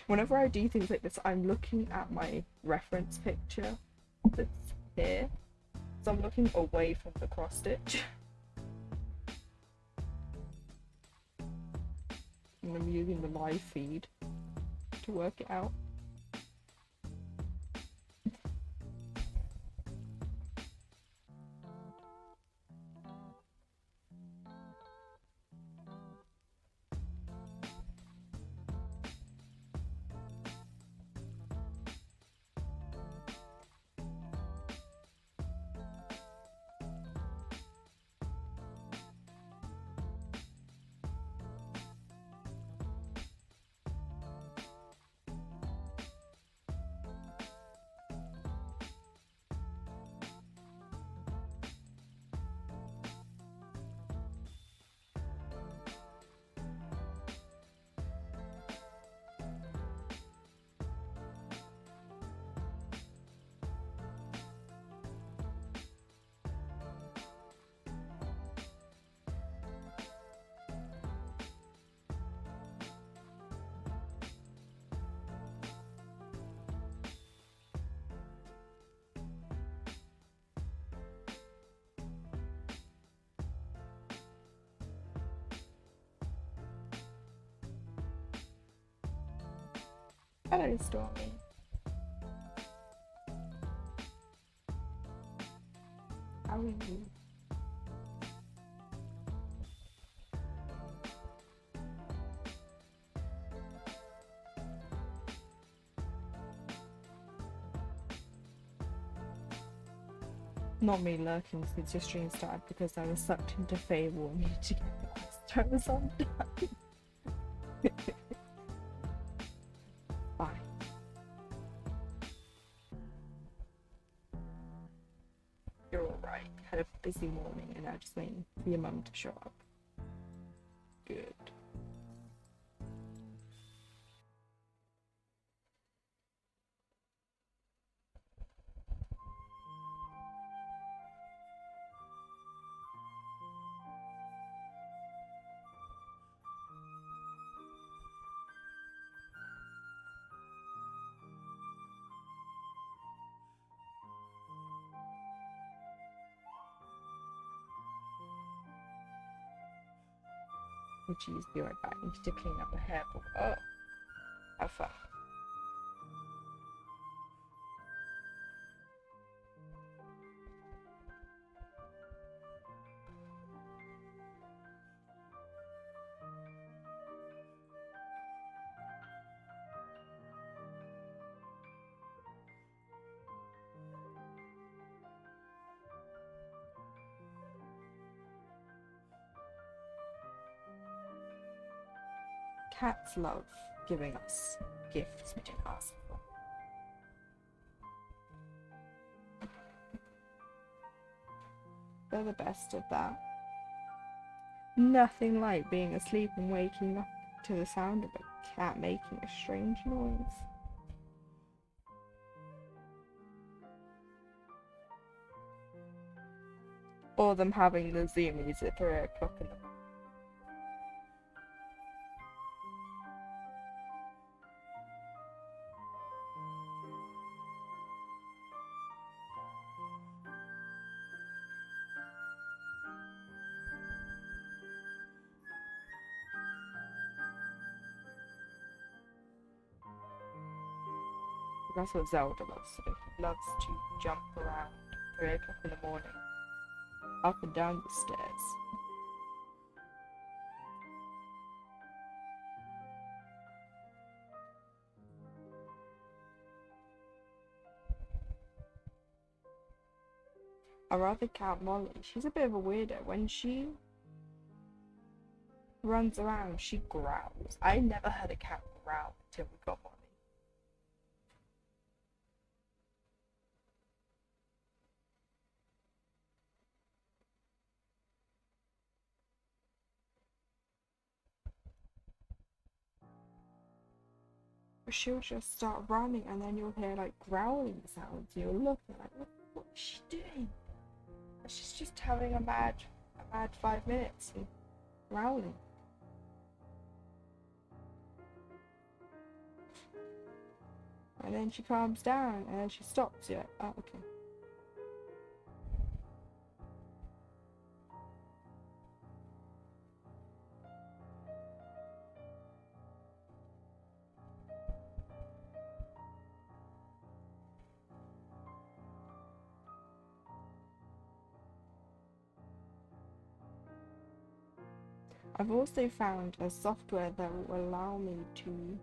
Whenever I do things like this, I'm looking at my reference picture that's here. So I'm looking away from the cross stitch. And I'm using the live feed to work it out. Hello, Stormy. How are you? Not me lurking since your stream started because I was sucked into Fable and needed to get the last Charizard done. Bye. You're alright. Had a busy morning and now just waiting for your mum to show up. Good. Oh geez, be right back. I need to clean up the hair. Oh, how far? Cats love giving us gifts we didn't ask for. They're the best of that. Nothing like being asleep and waking up to the sound of a cat making a strange noise. Or them having the zoomies at 3 o'clock in the morning. That's what Zelda loves to do. She loves to jump around 3 o'clock in the morning, up and down the stairs. I rather count Molly. She's a bit of a weirdo. When she runs around, she growls. I never heard a cat growl until we got Molly. she'll just start running, and then you'll hear like growling sounds. You'll look and like, what is she doing? She's just having a mad 5 minutes and growling. And then she calms down and then she stops. You're like, oh, okay. I've also found a software that will allow me to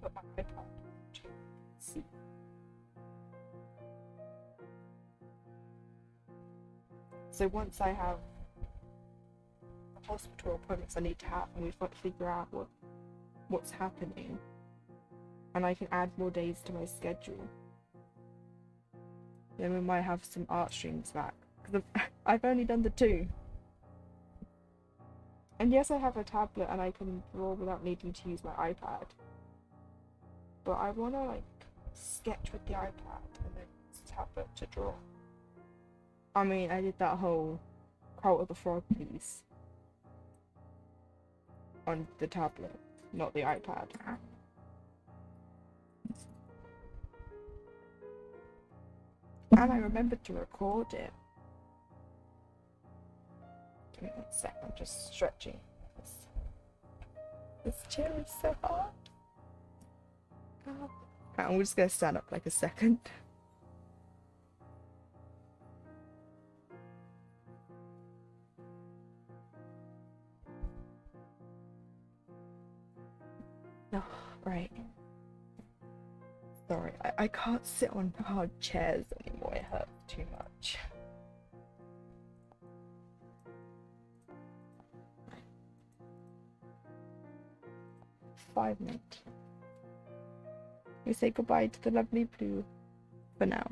put my iPad to see. So once I have the hospital appointments I need to have, and we've got to figure out what's happening, and I can add more days to my schedule, then we might have some art streams back. Because I've only done the 2. And yes, I have a tablet and I can draw without needing to use my iPad. But I want to like sketch with the iPad and then use the tablet to draw. I mean, I did that whole Cult of the Frog piece on the tablet, not the iPad. And I remembered to record it. Give me 1 sec, I'm just stretching. This chair is so hard. I'm just gonna stand up like a second. Oh, right. Sorry, I can't sit on hard chairs anymore, it hurts too much. Right. 5 minutes. We say goodbye to the lovely blue for now.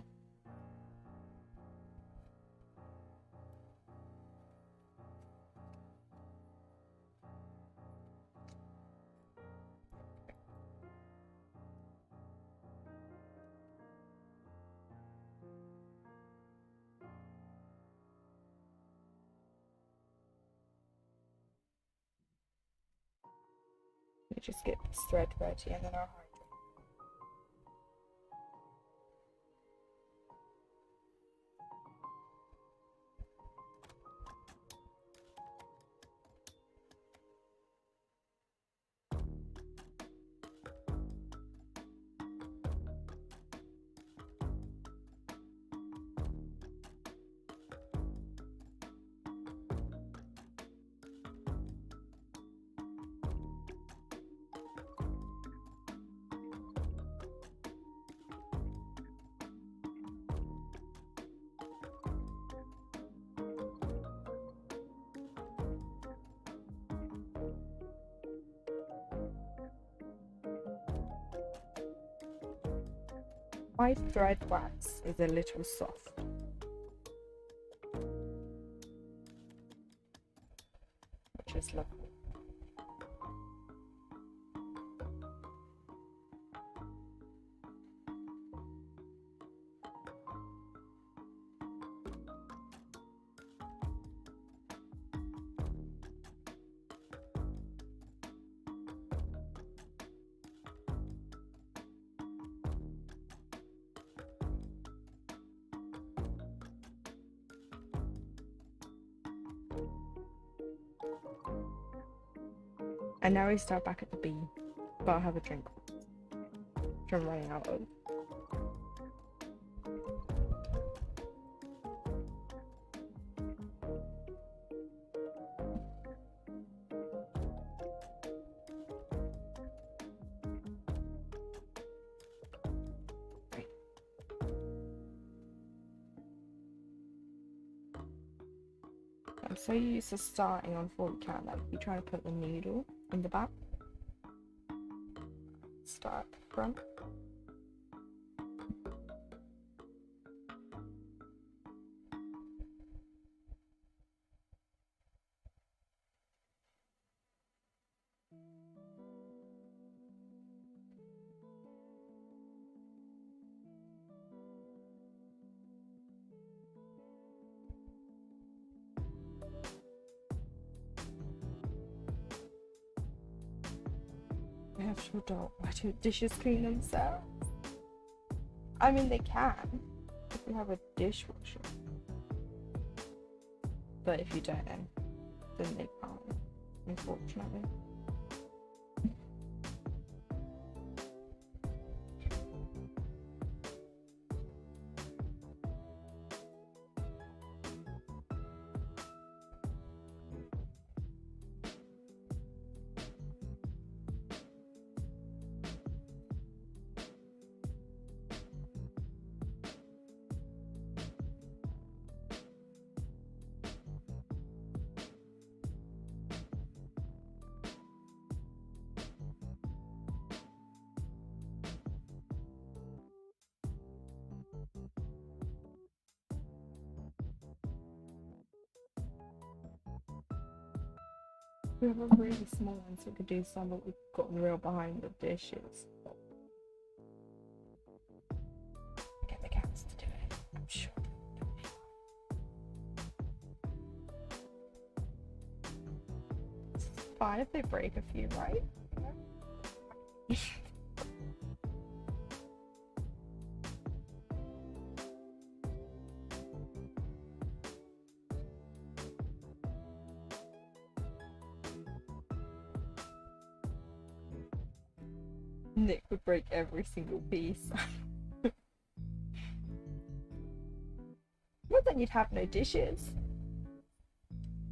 Let me just get this thread ready and then I'll hide. My thread wax is a little soft. Which is lovely. And now we start back at the B, but I'll have a drink, which I'm running out of. Right. I'm so used to starting on 40 count that if you try to put the needle in the back, start at the front. actual doll. Why don't dishes clean themselves? I mean, they can if you have a dishwasher. But if you don't, then they can't, unfortunately. We have a really small one, so we could do some, but we've got real behind the dishes. Get the cats to do it, I'm sure. It's fine if they break a few, right? Nick would break every single piece. Well, then you'd have no dishes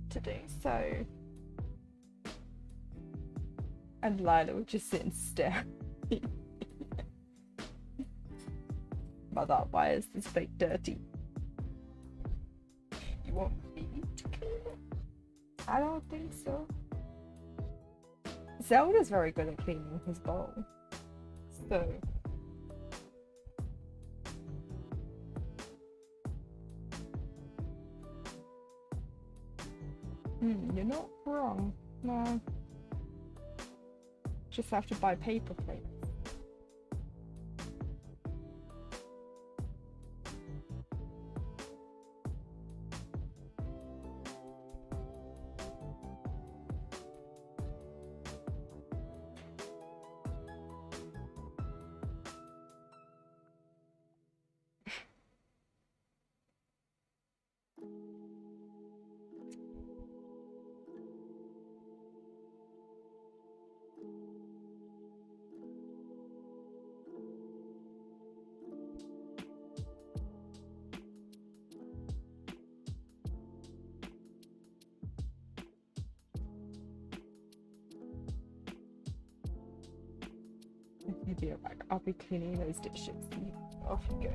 to do, so. And Lila would just sit and stare. Mother, why is this plate dirty? You want me to clean it? I don't think so. Zelda's very good at cleaning his bowl. So. You're not wrong. No. Just have to buy paper plates. You be right. I'll be cleaning those dishes. Off you go.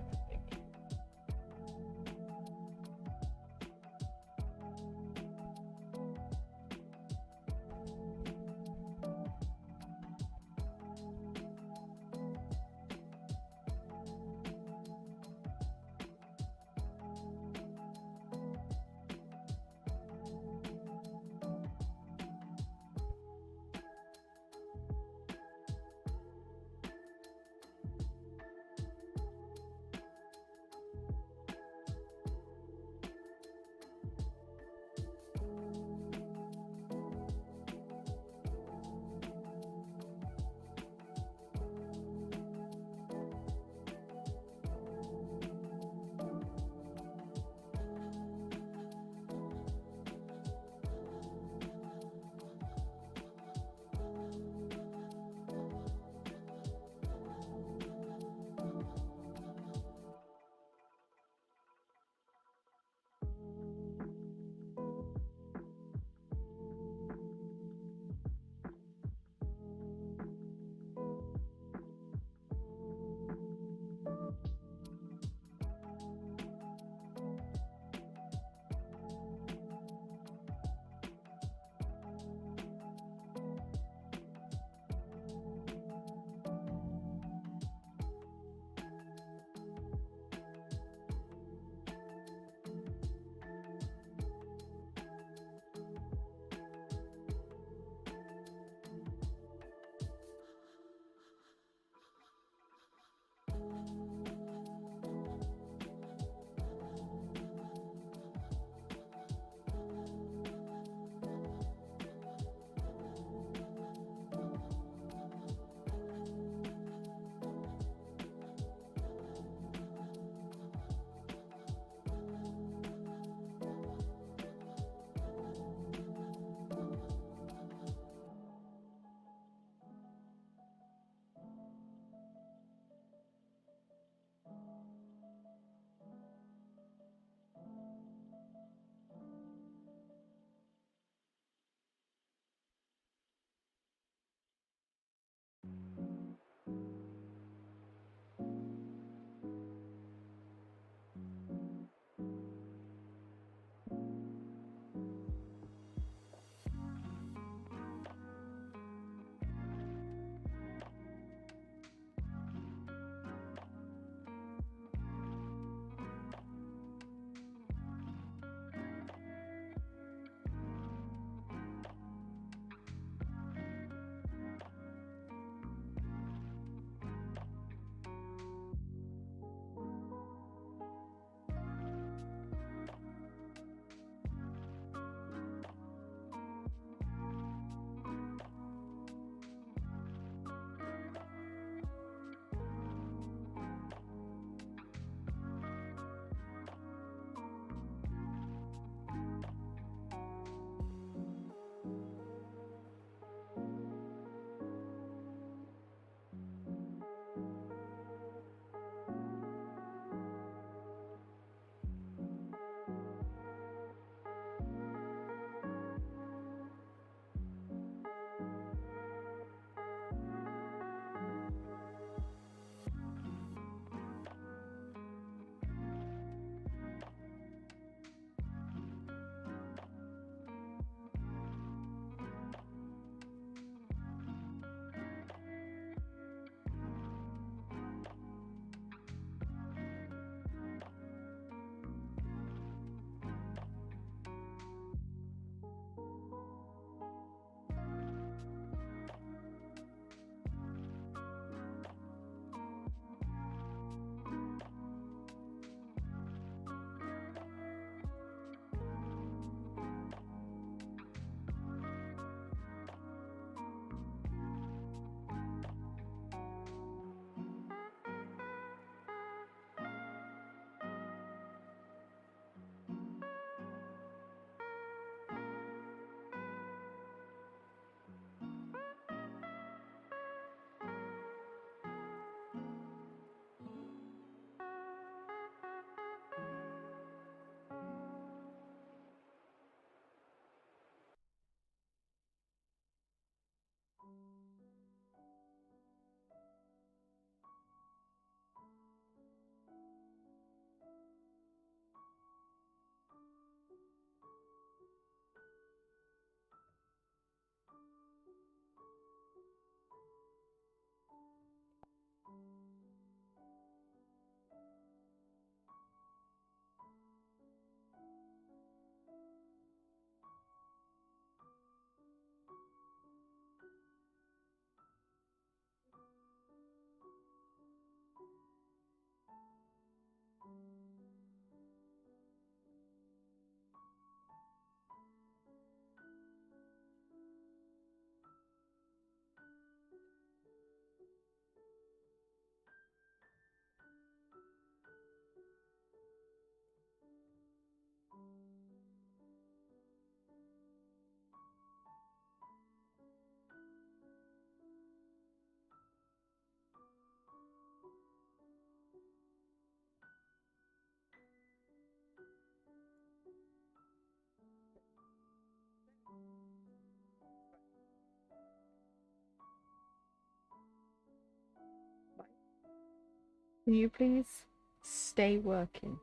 Can you please stay working?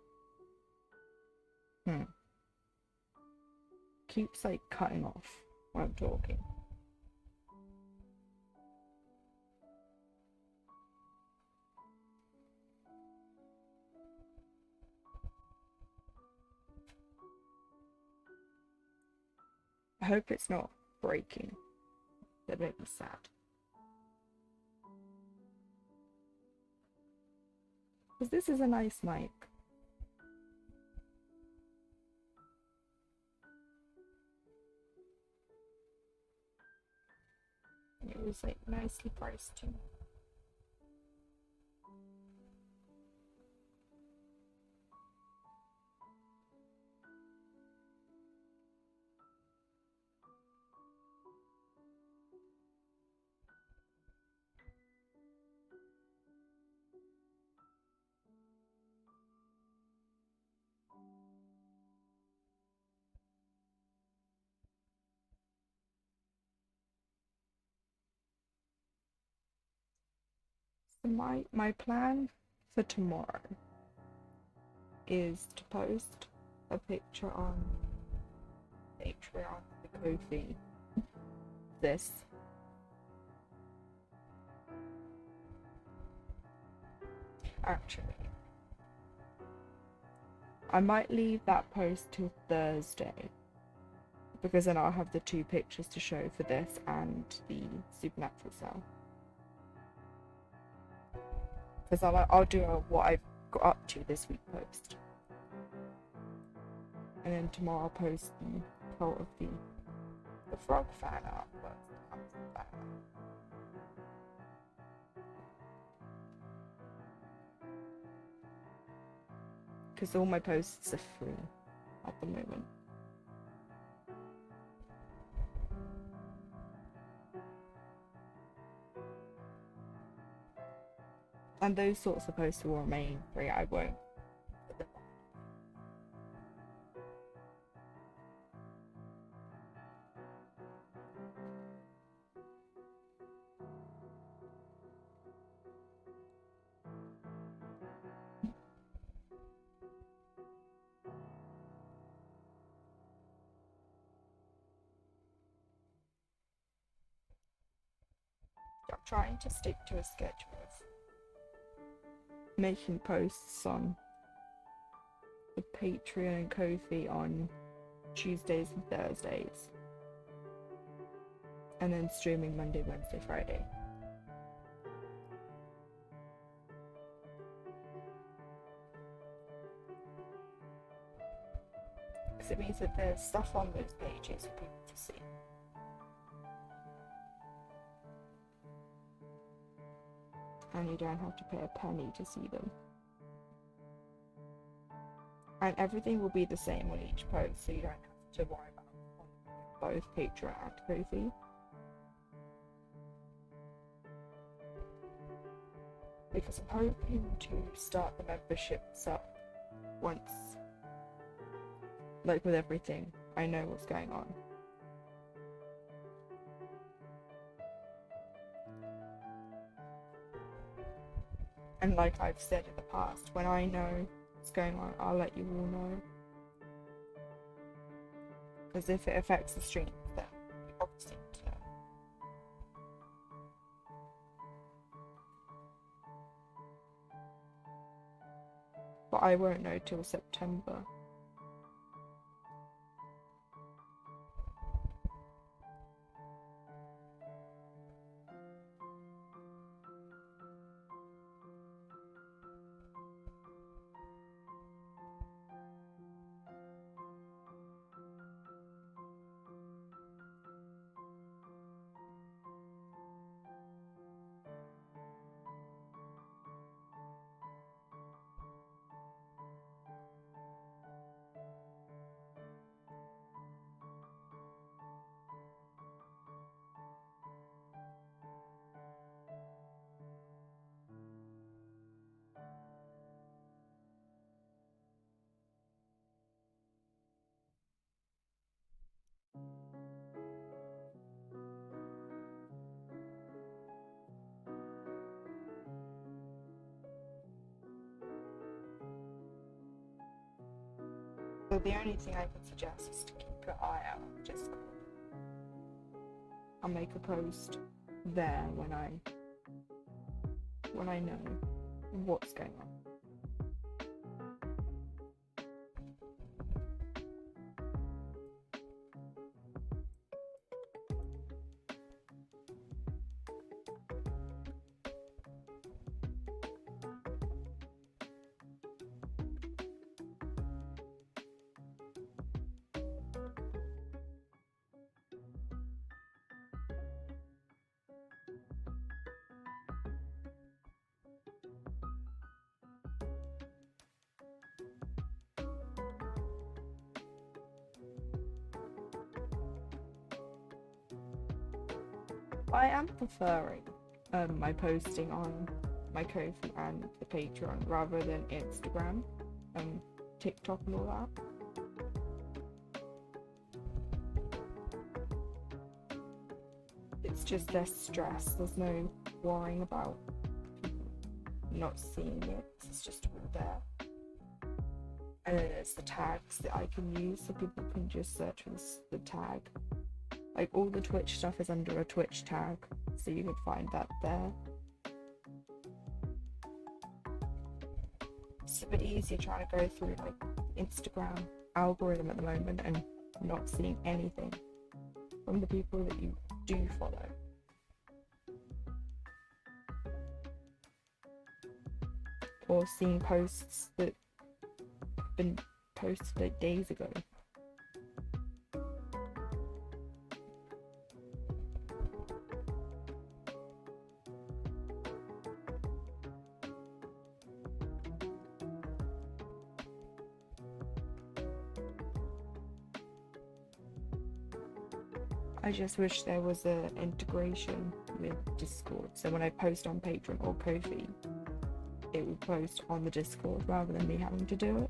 Keeps like cutting off when I'm talking. I hope it's not breaking. That made me sad. Because this is a nice mic. It was like nicely priced too. So my plan for tomorrow is to post a picture on Patreon, the Ko-fi, this. Actually, I might leave that post till Thursday because then I'll have the 2 pictures to show for this and the Supernatural SAL. Because I'll do what I've got up to this week post. And then tomorrow I'll post the Cult of the Frog fan art. Because all my posts are free at the moment. And those sorts of posts will remain free. I won't put them on. I'm trying to stick to a schedule of making posts on the Patreon and Ko-fi on Tuesdays and Thursdays, and then streaming Monday, Wednesday, Friday. Because it means that there's stuff on those pages for people to see. And you don't have to pay a penny to see them. And everything will be the same on each post, so you don't have to worry about both Patreon and Ko-fi. Because I'm hoping to start the memberships up once, like with everything, I know what's going on. And like I've said in the past, when I know what's going on, I'll let you all know. Because if it affects the stream, then you obviously need to know. But I won't know till September. Well, the only thing I can suggest is to keep your eye out on Discord. I'll make a post there when I know what's going on. I am preferring my posting on my Ko-fi and the Patreon rather than Instagram and TikTok and all that. It's just less stress. There's no worrying about people not seeing it. It's just all there. And then there's the tags that I can use, so people can just search for the tag. Like, all the Twitch stuff is under a Twitch tag, so you can find that there. It's a bit easier trying to go through like Instagram algorithm at the moment and not seeing anything from the people that you do follow. Or seeing posts that have been posted like days ago. I just wish there was an integration with Discord, so when I post on Patreon or Ko-fi, it would post on the Discord rather than me having to do it.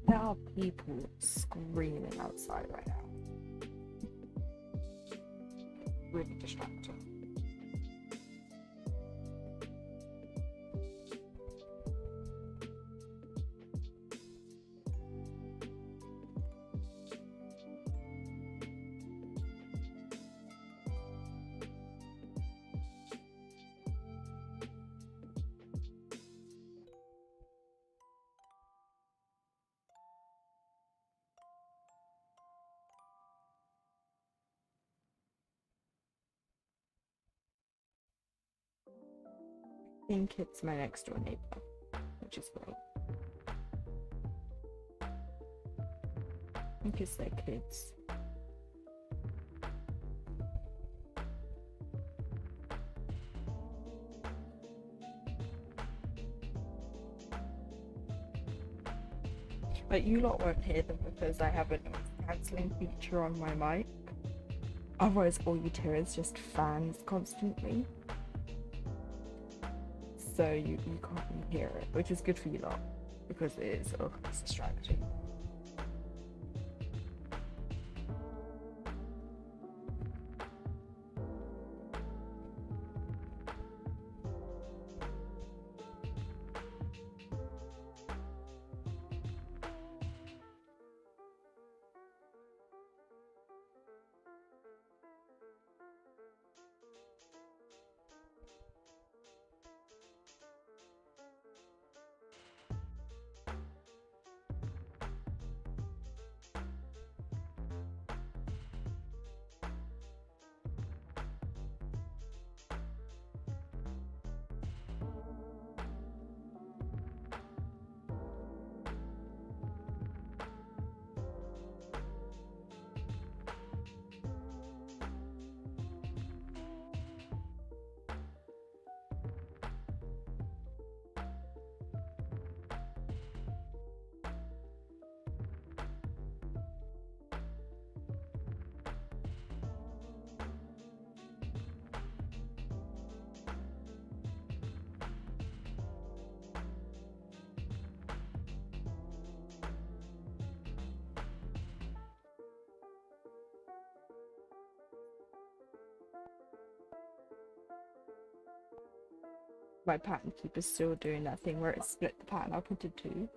There are people screaming outside right now. Really distracting. think it's my next door neighbor, which is great. I think it's their kids. But you lot won't hear them because I have a noise cancelling feature on my mic. Otherwise, all you'd hear is just fans constantly. So you can't really hear it, which is good for you lot because it is it's distracting. My pattern keeper's still doing that thing where it split the pattern up into two.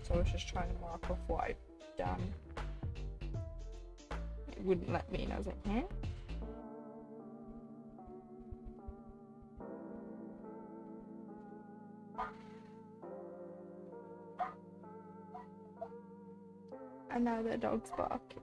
So I was just trying to mark off what I've done. It wouldn't let me, and I was like, huh? And now the dog's barking.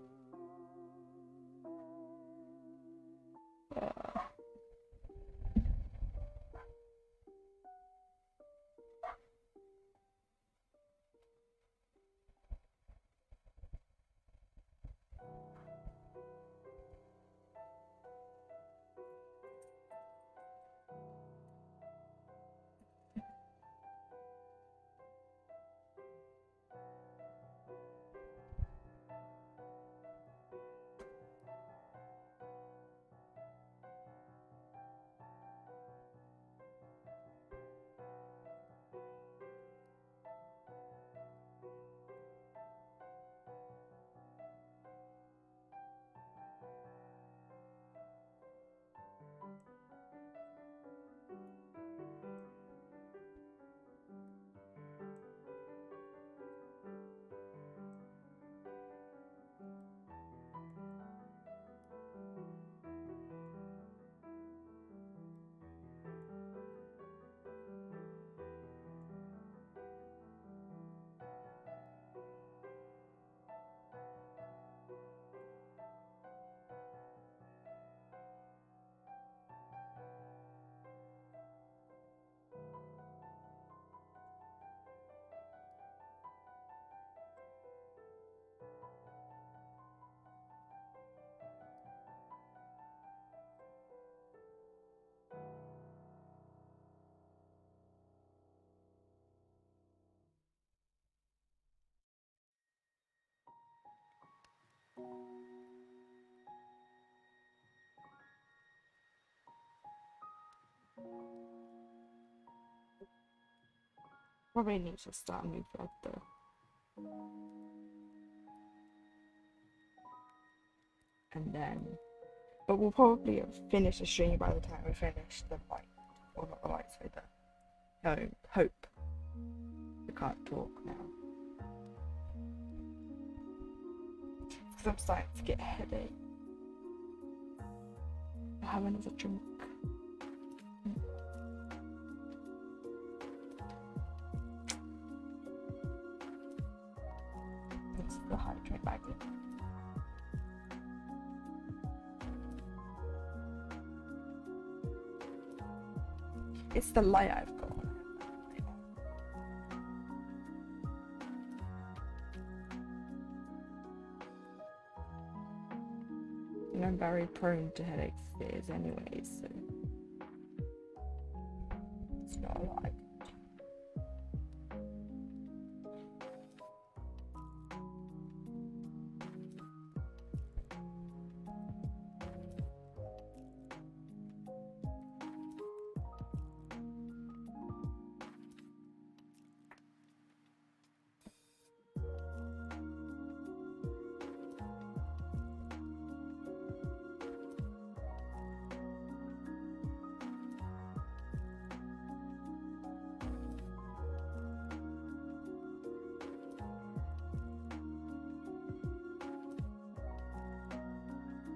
Probably need to start a new vlog though. And then, but we'll probably have finished the stream by the time we finish the light, or not the light, so the hope. I can't talk now because I'm starting to get a headache. I'll have another drink. It's the hydrate bag. It's the light I've got. And I'm very prone to headaches anyway, so it's not a lot.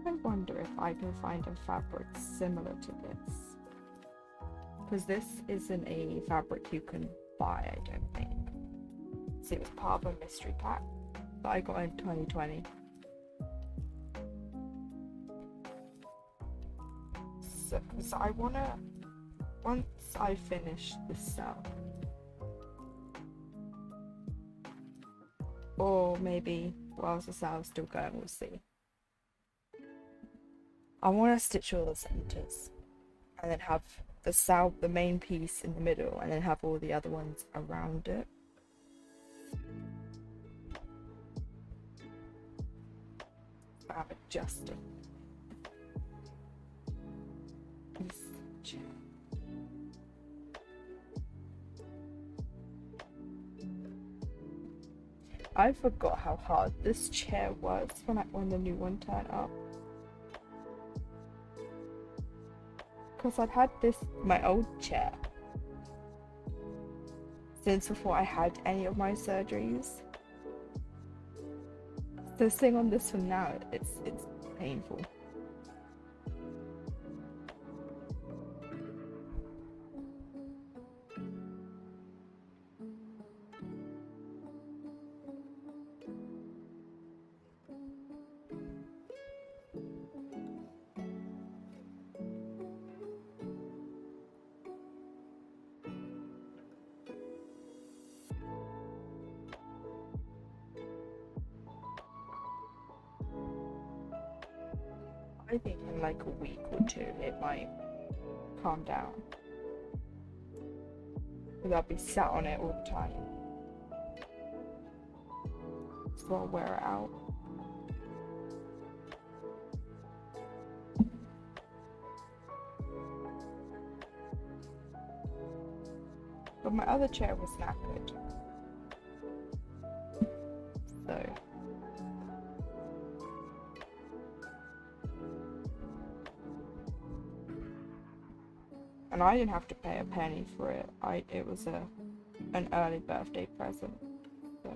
I wonder if I can find a fabric similar to this. Because this isn't a fabric you can buy, I don't think. See, it was part of a mystery pack that I got in 2020. So I wanna, once I finish this SAL, or maybe whilst the SAL's still going, we'll see. I want to stitch all the centers and then have the SAL, the main piece in the middle, and then have all the other ones around it. I'm adjusting. I forgot how hard this chair was when the new one turned up. Because I've had my old chair since before I had any of my surgeries. So sitting on this one now, it's painful. I think in like a week or two it might calm down. Because I'll be sat on it all the time. So I'll wear it out. But my other chair was knackered. So and I didn't have to pay a penny for it. It was an early birthday present. So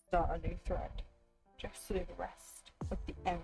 start a new thread just to do the rest of the ME.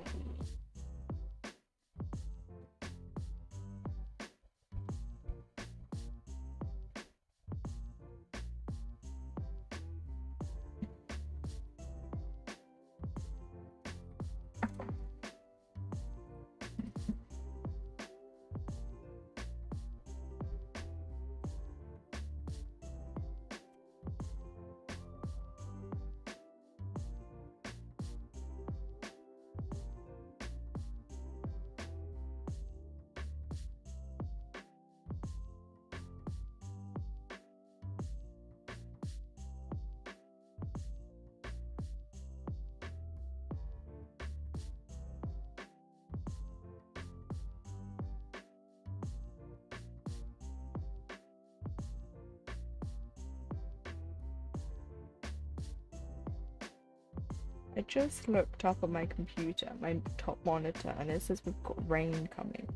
I just looked up on my computer, my top monitor, and it says we've got rain coming.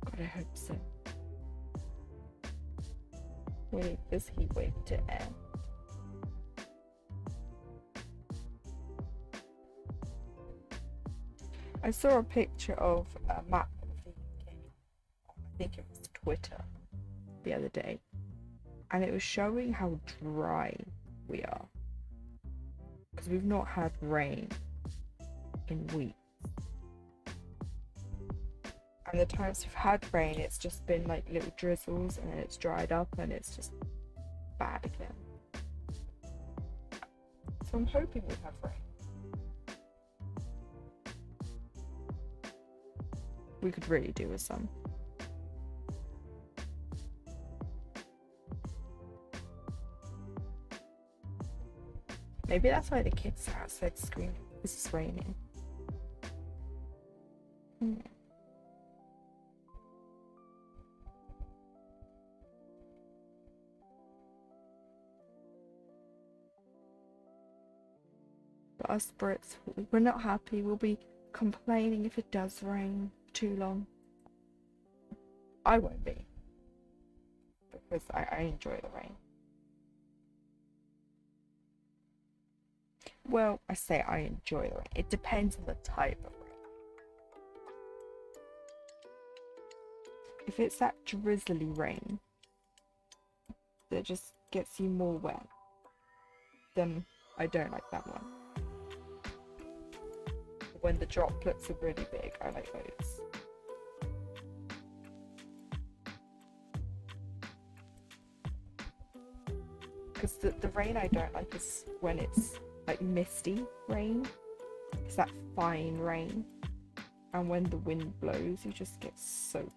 God, I hope so. We need this heat wave to end. I saw a picture of a map of the UK, I think it was Twitter, the other day, and it was showing how dry we are. Because we've not had rain in weeks. And the times we've had rain, it's just been like little drizzles and then it's dried up and it's just bad again. So I'm hoping we have rain. We could really do with some. Maybe that's why the kids are outside screaming because it's raining. But us Brits, we're not happy. We'll be complaining if it does rain too long. I won't be. Because I enjoy the rain. Well, I say I enjoy the rain. It depends on the type of rain. If it's that drizzly rain that just gets you more wet, then I don't like that one. When the droplets are really big, I like those. Because the rain I don't like is when it's like misty rain. It's that fine rain. And when the wind blows, you just get soaked.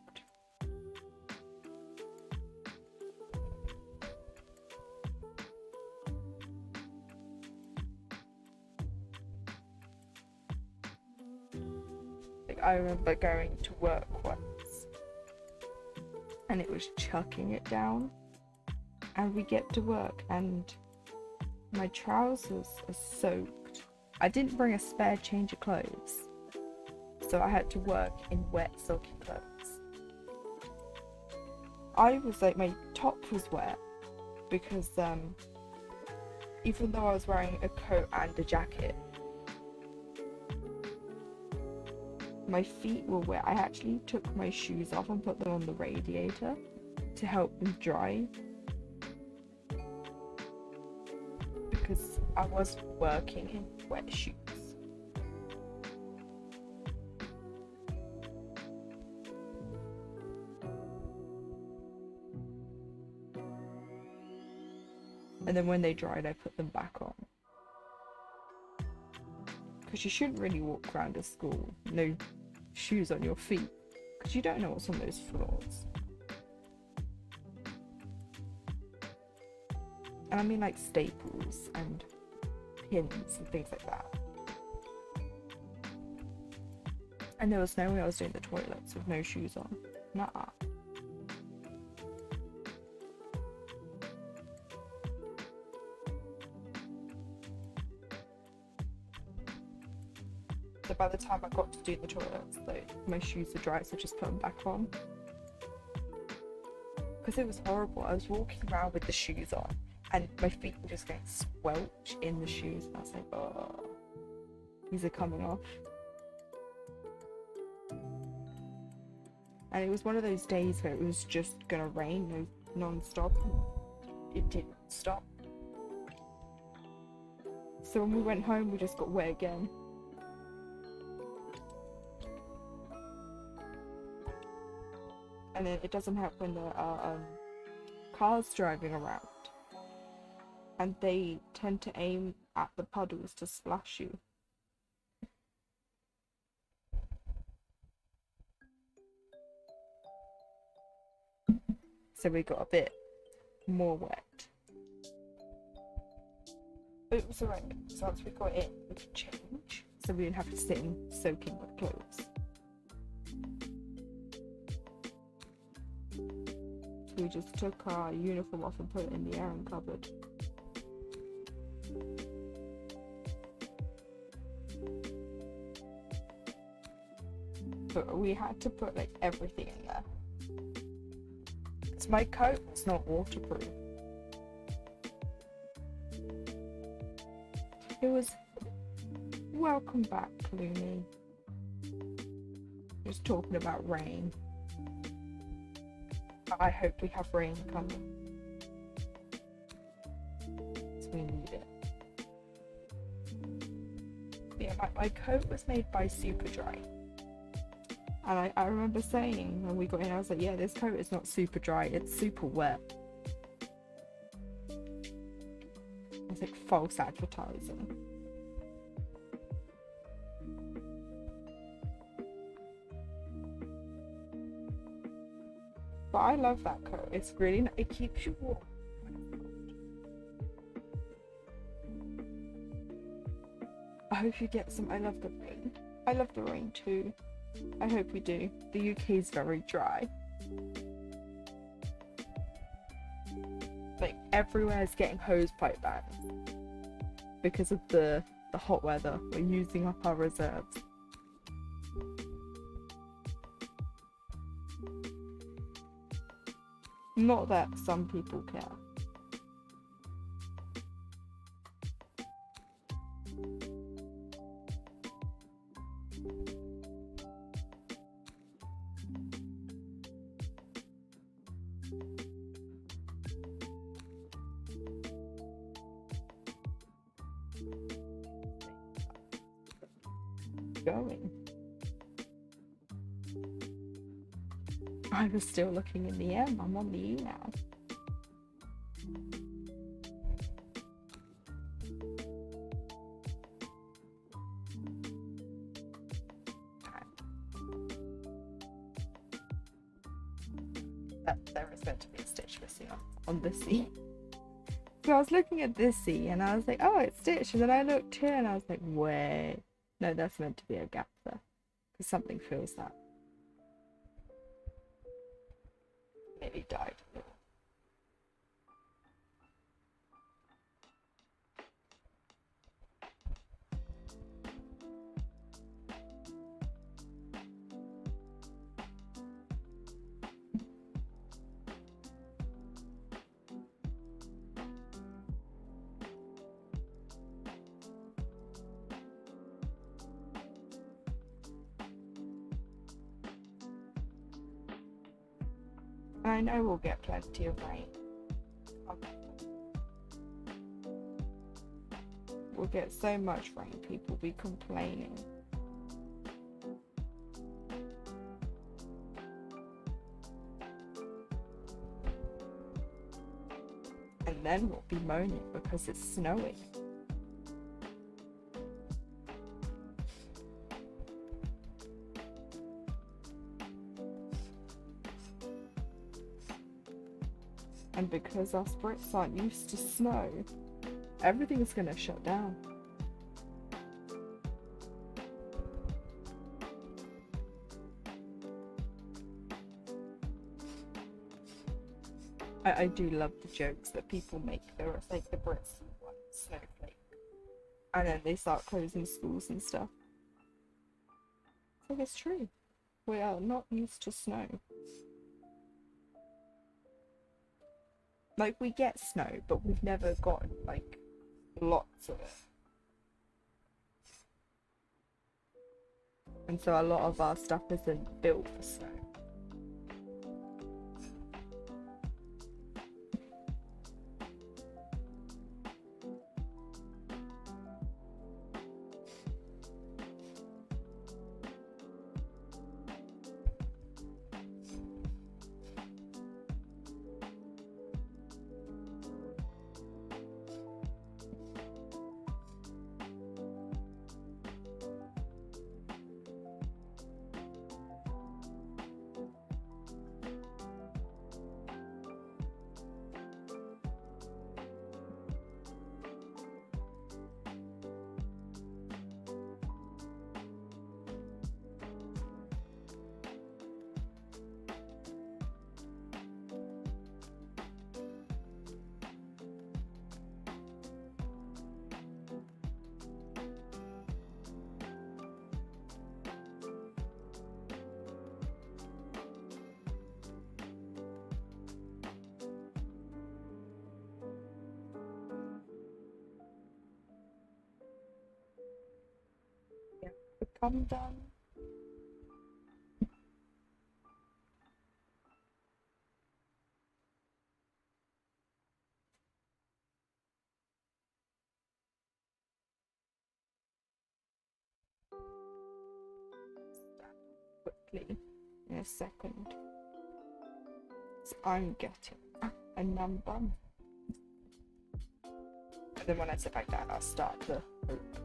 Like I remember going to work once and it was chucking it down. And we get to work and my trousers are soaked. I didn't bring a spare change of clothes, so I had to work in wet, soaking clothes. I was like, my top was wet because even though I was wearing a coat and a jacket, my feet were wet. I actually took my shoes off and put them on the radiator to help them dry. Because I was working in wet shoes. And then when they dried, I put them back on. Because you shouldn't really walk around a school, no shoes on your feet, because you don't know what's on those floors. And I mean like staples and pins and things like that. And there was no way I was doing the toilets with no shoes on. Nuh-uh. So by the time I got to do the toilets, though, my shoes were dry, so I just put them back on. Because it was horrible. I was walking around with the shoes on and my feet were just getting squelched in the shoes, and I was like, oh, these are coming off. And it was one of those days where it was just gonna rain non-stop. It didn't stop. So when we went home, we just got wet again. And then it doesn't help when there are cars driving around. And they tend to aim at the puddles to splash you. So we got a bit more wet. But it was alright. So once we got in, we could change. So we didn't have to sit in soaking wet clothes. So we just took our uniform off and put it in the airing cupboard. But we had to put like everything in there. Because my coat was not waterproof. It was welcome back, Clooney. Just talking about rain. I hope we have rain coming. We need it. Yeah, my coat was made by Superdry. And I remember saying when we got in, I was like, yeah, this coat is not super dry, it's super wet. It's like false advertising. But I love that coat. It's really, it keeps you warm. I hope you get some. I love the rain. I love the rain too. I hope we do. The UK is very dry. Like everywhere's getting hosepipe bans because of the hot weather. We're using up our reserves. Not that some people care. Going. I was still looking in the M. I'm on the E now. There is meant to be a stitch missing on this E. So I was looking at this E and I was like, oh, it's stitched. And then I looked here and I was like, wait. No, that's meant to be a gap there. Because something feels that. Maybe died a little. I know we'll get plenty of rain. We'll get so much rain, people will be complaining. And then we'll be moaning because it's snowing. And because us Brits aren't used to snow, everything's gonna shut down. I do love the jokes that people make. They're like the Brits one snowflake. And then they start closing schools and stuff. So it's true. We are not used to snow. Like, we get snow, but we've never gotten, like, lots of it. And so a lot of our stuff isn't built for snow. I'm done. Quickly in a second. So I'm getting a number. And then when I sit back down, I'll start the hoop.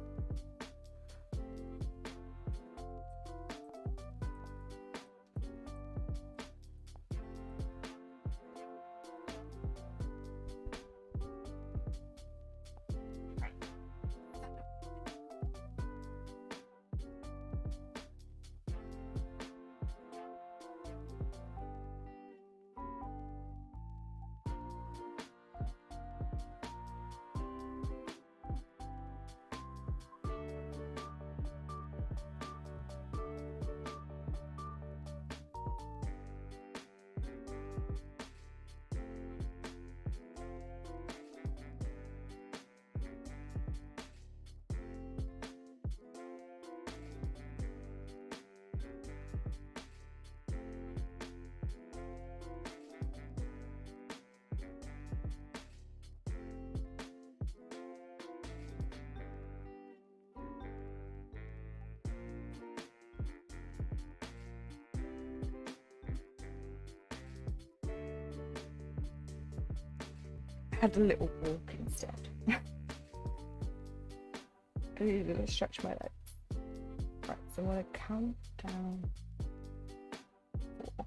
I had a little walk instead. I needed to stretch my legs. Right, so I'm gonna count down. 4.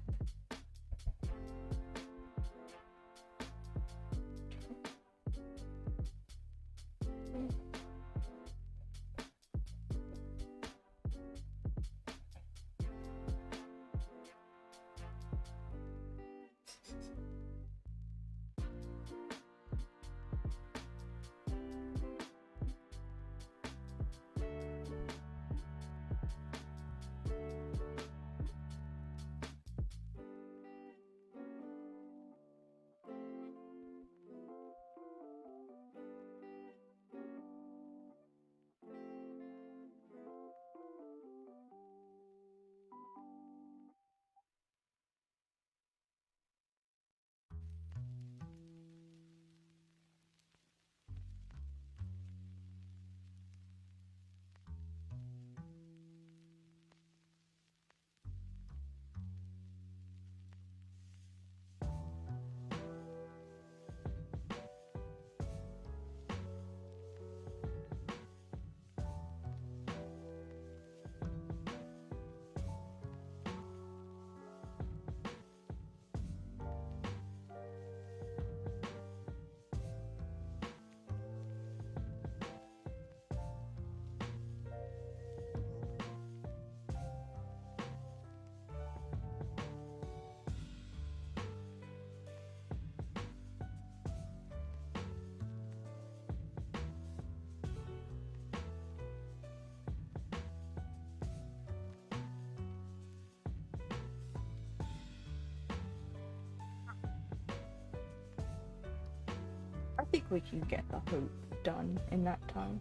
I think we can get the hoop done in that time.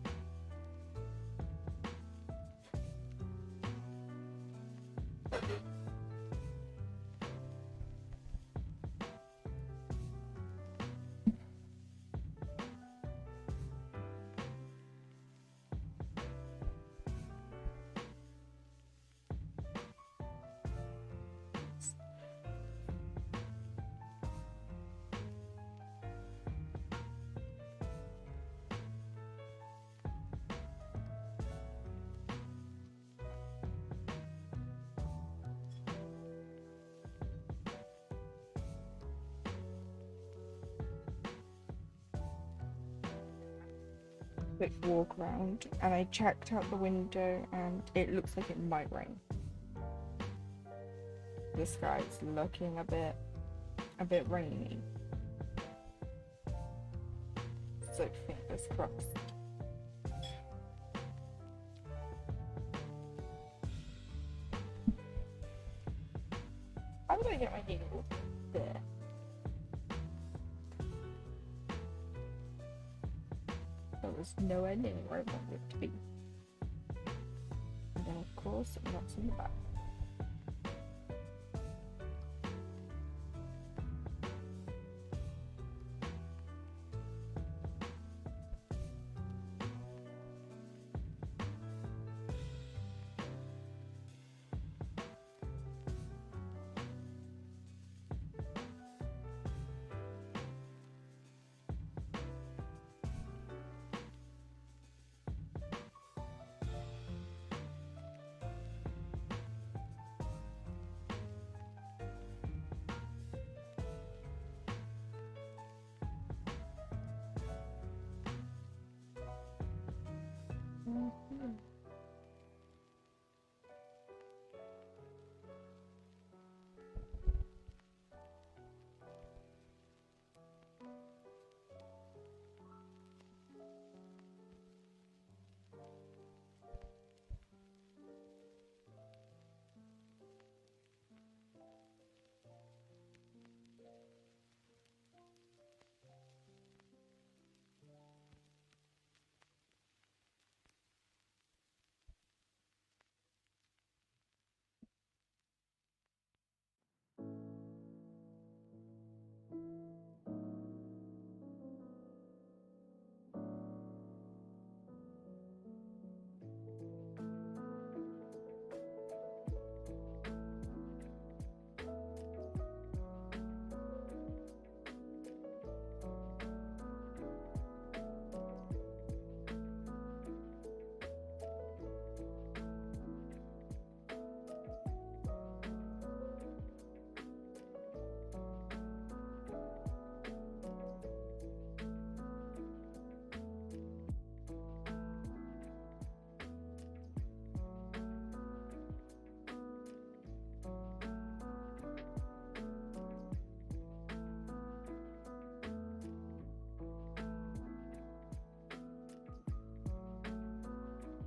Quick walk around, and I checked out the window and it looks like it might rain. The sky's looking a bit rainy. So fingers crossed. I'm gonna get my needle there. That was nowhere near where I wanted it to be. And then of sure something else in the back. Mhm.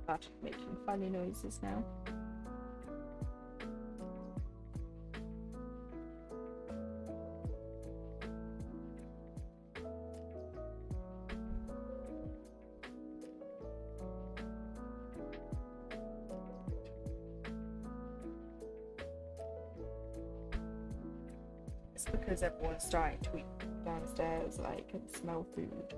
But making funny noises now. It's because everyone's starting to eat downstairs, like, and smell food.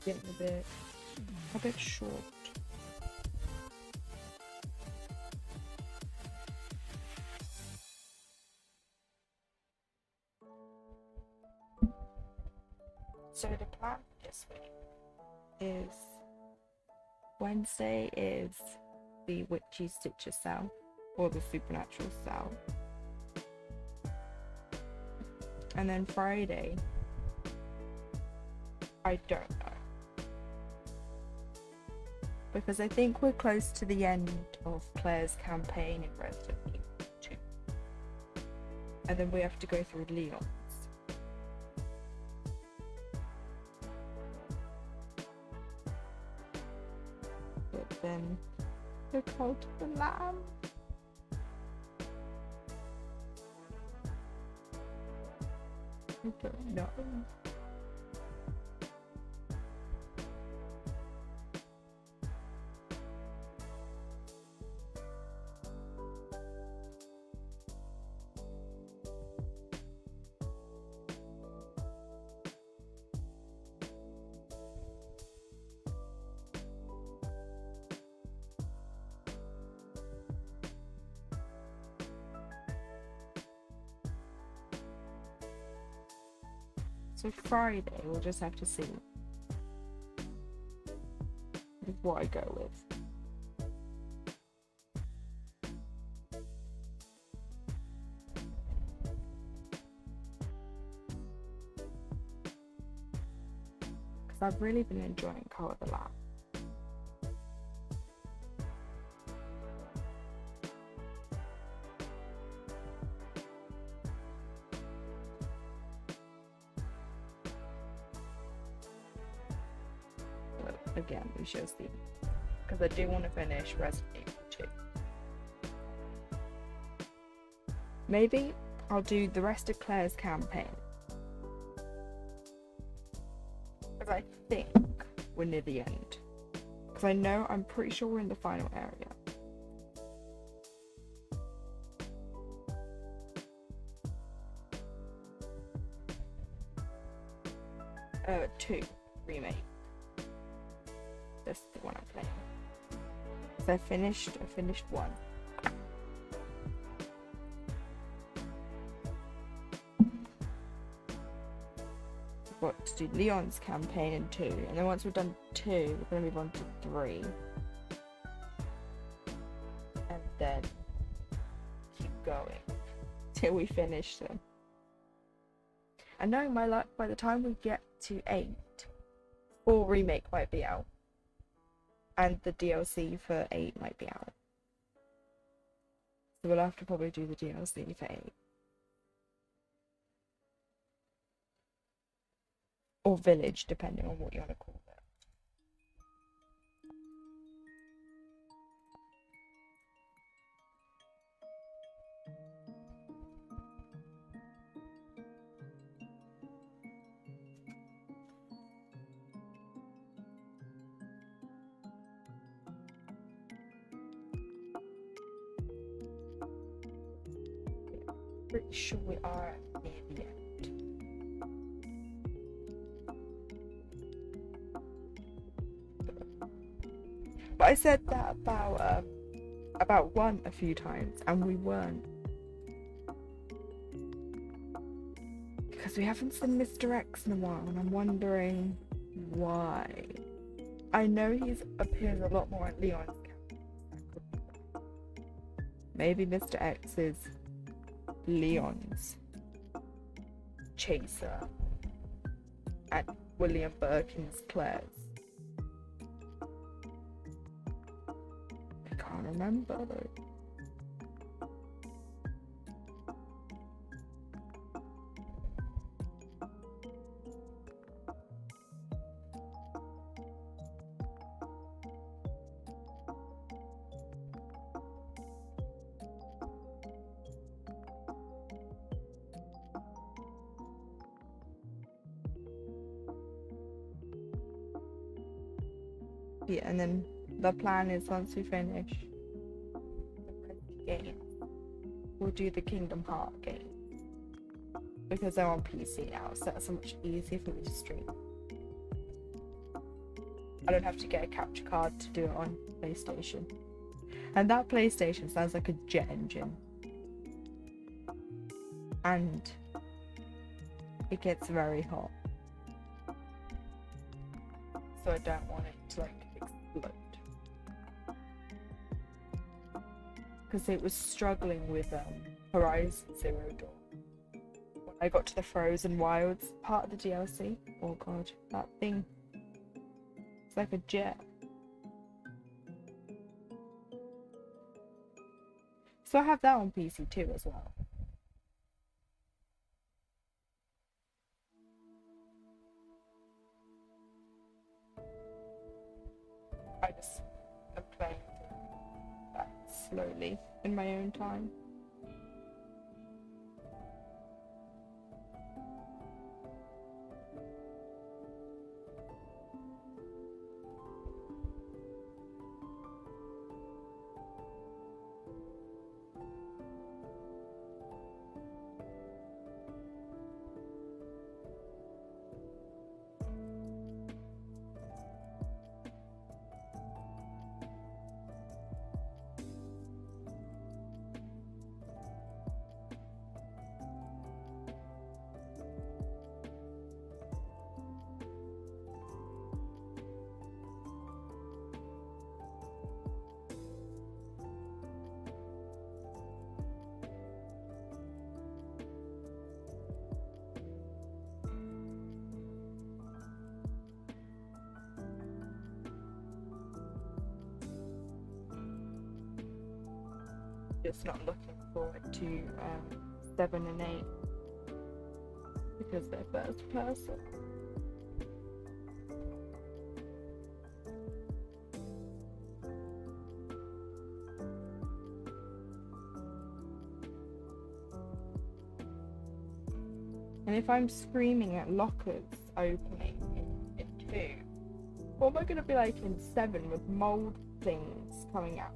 Getting a bit short. So the plan this week is Wednesday is the Witchy Stitcher SAL or the Supernatural SAL. And then Friday, I don't know. Because I think we're close to the end of Claire's campaign in Resident Evil 2. And then we have to go through Leon's. then the Cult of the Lamb. I don't know. So Friday, we'll just have to see what I go with. Because I've really been enjoying Cult of the Lamb. Again, we shall see, because I do want to finish Resident Evil 2. Maybe I'll do the rest of Claire's campaign, because I think we're near the end, because I'm pretty sure we're in the final area. Two remake. That's the one I'm playing. So I finished one. We've got to do Leon's campaign in 2, and then once we've done 2, we're gonna move on to 3. And then keep going till we finish them. And knowing my luck, by the time we get to 8, 4 remake might be out. And the DLC for 8 might be out. So we'll have to probably do the DLC for 8. Or Village, depending on what you want to call it. Pretty sure we are near the end. But I said that about 1 a few times, and we weren't. Because we haven't seen Mr. X in a while, and I'm wondering why. I know he's appears a lot more at Leon's camp. Maybe Mr. X is Leon's chaser and William Birkin's Claire's. I can't remember though. Yeah, and then the plan is once we finish the game, we'll do the Kingdom Hearts game. Because they're on PC now, so that's so much easier for me to stream. I don't have to get a capture card to do it on PlayStation. And that PlayStation sounds like a jet engine. And it gets very hot. So I don't want it to explode. Because it was struggling with Horizon Zero Dawn. When I got to the Frozen Wilds part of the DLC, oh god, that thing, it's like a jet. So I have that on PC too as well. I'm slowly in my own time. Just not looking forward to 7 and 8 because they're first person. And if I'm screaming at lockers opening in 2, what am I going to be like in 7 with mold things coming out?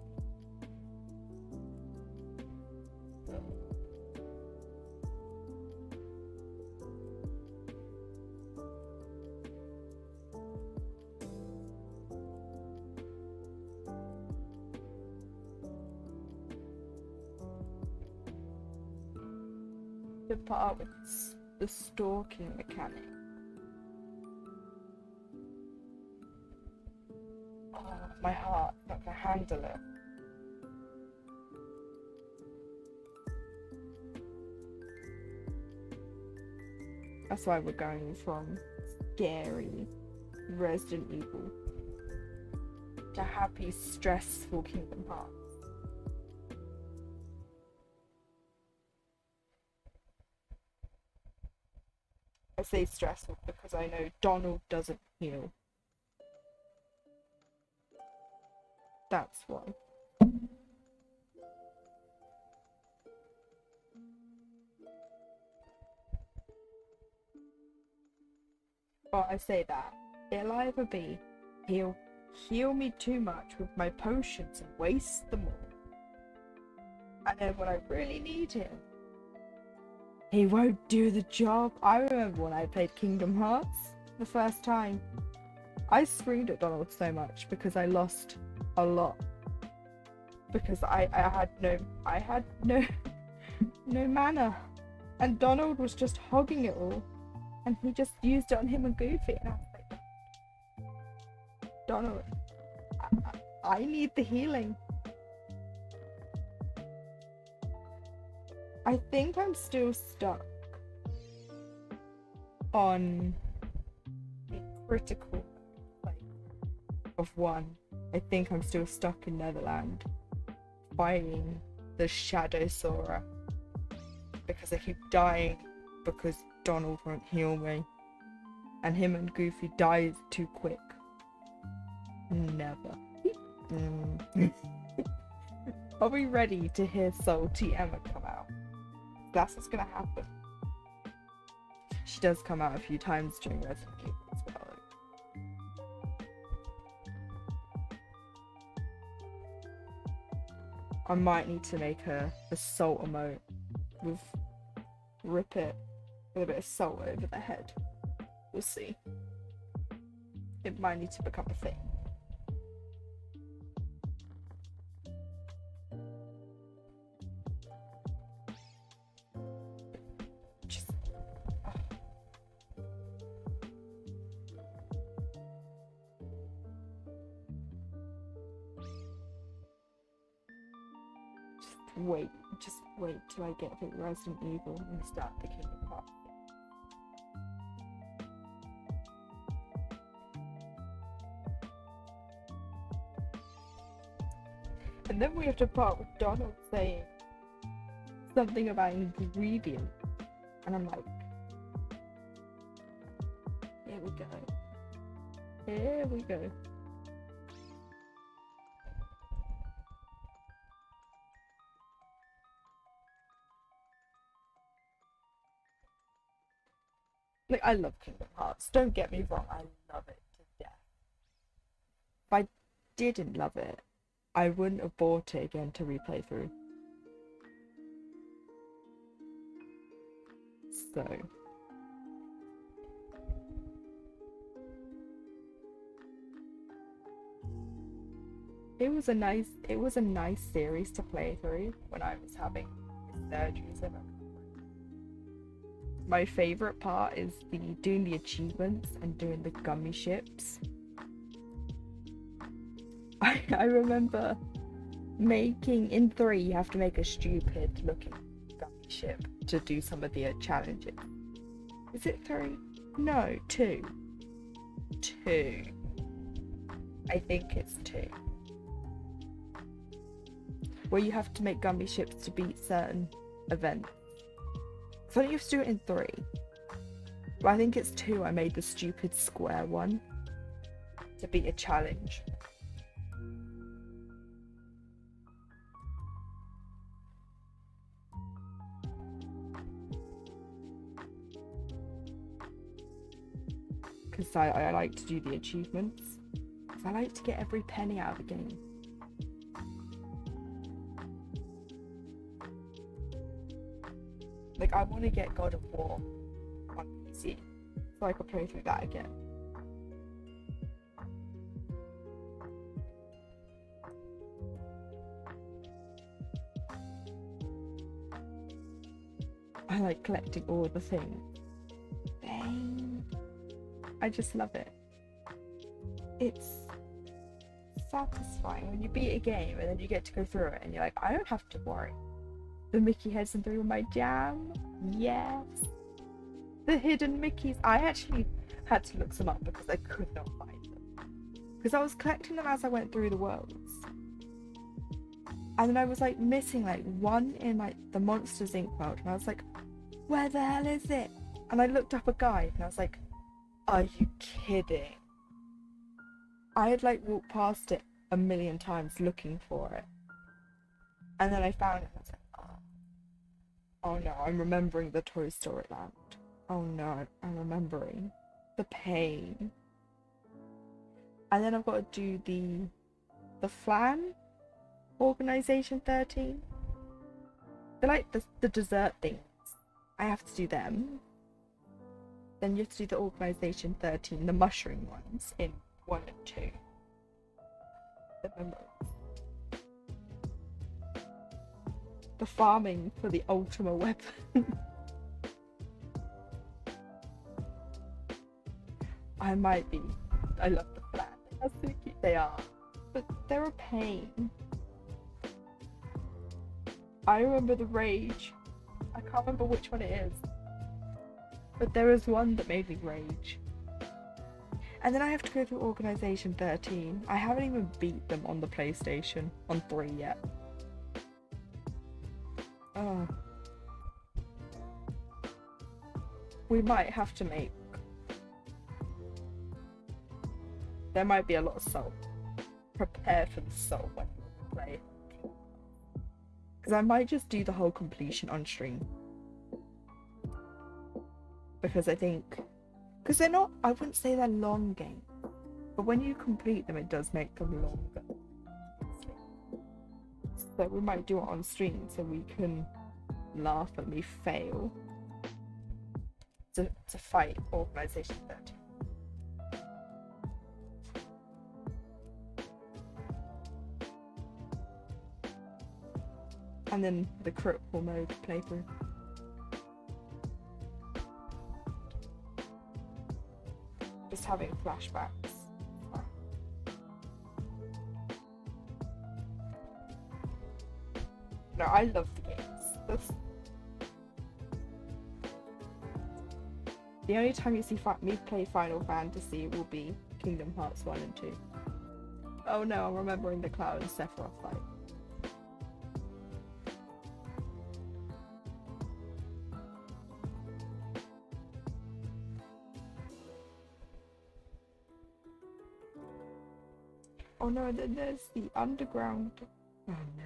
The part with the stalking mechanic. Oh, my heart's not gonna handle it. That's why we're going from scary Resident Evil to happy, stressful Kingdom Hearts. I say stressful because I know Donald doesn't heal. That's why. Well, I say that. It'll either be he'll heal me too much with my potions and waste them all. And then when I really need him, he won't do the job. I remember when I played Kingdom Hearts the first time. I screamed at Donald so much because I lost a lot. Because I had no mana. And Donald was just hogging it all. And he just used it on him and Goofy. And I was like, Donald, I need the healing. I think I'm still stuck on the critical of 1. I think I'm still stuck in Netherland fighting the Shadow Sora because I keep dying because Donald won't heal me and him and Goofy dies too quick. Never. Are we ready to hear Salty Emma come out? That's what's gonna happen. She does come out a few times during Resident Evil as well. I might need to make a salt emote with rip it with a bit of salt over the head. We'll see. It might need to become a thing. Just wait till I get through Resident Evil and start the Kingdom Hearts. And then we have to part with Donald saying something about ingredients. And I'm like, here we go. Here we go. Like, I love Kingdom Hearts. Don't get me wrong, I love it to death. If I didn't love it, I wouldn't have bought it again to replay through. So it was a nice series to play through when I was having surgeries. My favorite part is doing the achievements and doing the gummy ships. I remember making in 3 you have to make a stupid looking gummy ship to do some of the challenges. Is it 3? No, 2. 2. I think it's 2. Where you have to make gummy ships to beat certain events. I thought you have to do it in 3. But I think it's 2. I made the stupid square one to beat a challenge. Because I like to do the achievements. Because I like to get every penny out of the game. Like, I want to get God of War on PC so I can play through that again. I like collecting all the things. Dang. I just love it. It's satisfying when you beat a game and then you get to go through it and you're like, I don't have to worry. The Mickey heads and 3 were my jam. Yes. The hidden Mickeys. I actually had to look some up because I could not find them. Because I was collecting them as I went through the worlds. And then I was like missing like one in like the Monsters Inc. world. And I was like, where the hell is it? And I looked up a guide and I was like, are you kidding? I had like walked past it a million times looking for it. And then I found it and I was like, oh no, I'm remembering the Toy Story Land. Oh no, I'm remembering the pain. And then I've got to do the Flan Organization 13. They're like the dessert things. I have to do them. Then you have to do the Organization 13, the mushroom ones in 1 and 2. The memories. The farming for the Ultima weapon. I might be. I love the flat. How so cute they are. But they're a pain. I remember the rage. I can't remember which one it is. But there was one that made me rage. And then I have to go through Organization 13. I haven't even beat them on the PlayStation on 3 yet. Oh. We might have to make... There might be a lot of soul. Prepare for the soul when you play. Because I might just do the whole completion on stream. Because I think... Because they're not... I wouldn't say they're long games. But when you complete them, it does make them longer. So we might do it on stream so we can laugh at me fail to fight Organization 13. And then the critical mode playthrough. Just having flashbacks. No, I love the games. The only time you see me play Final Fantasy will be Kingdom Hearts 1 and 2. Oh no, I'm remembering the Cloud and Sephiroth fight. Oh no, then there's the underground. Oh no.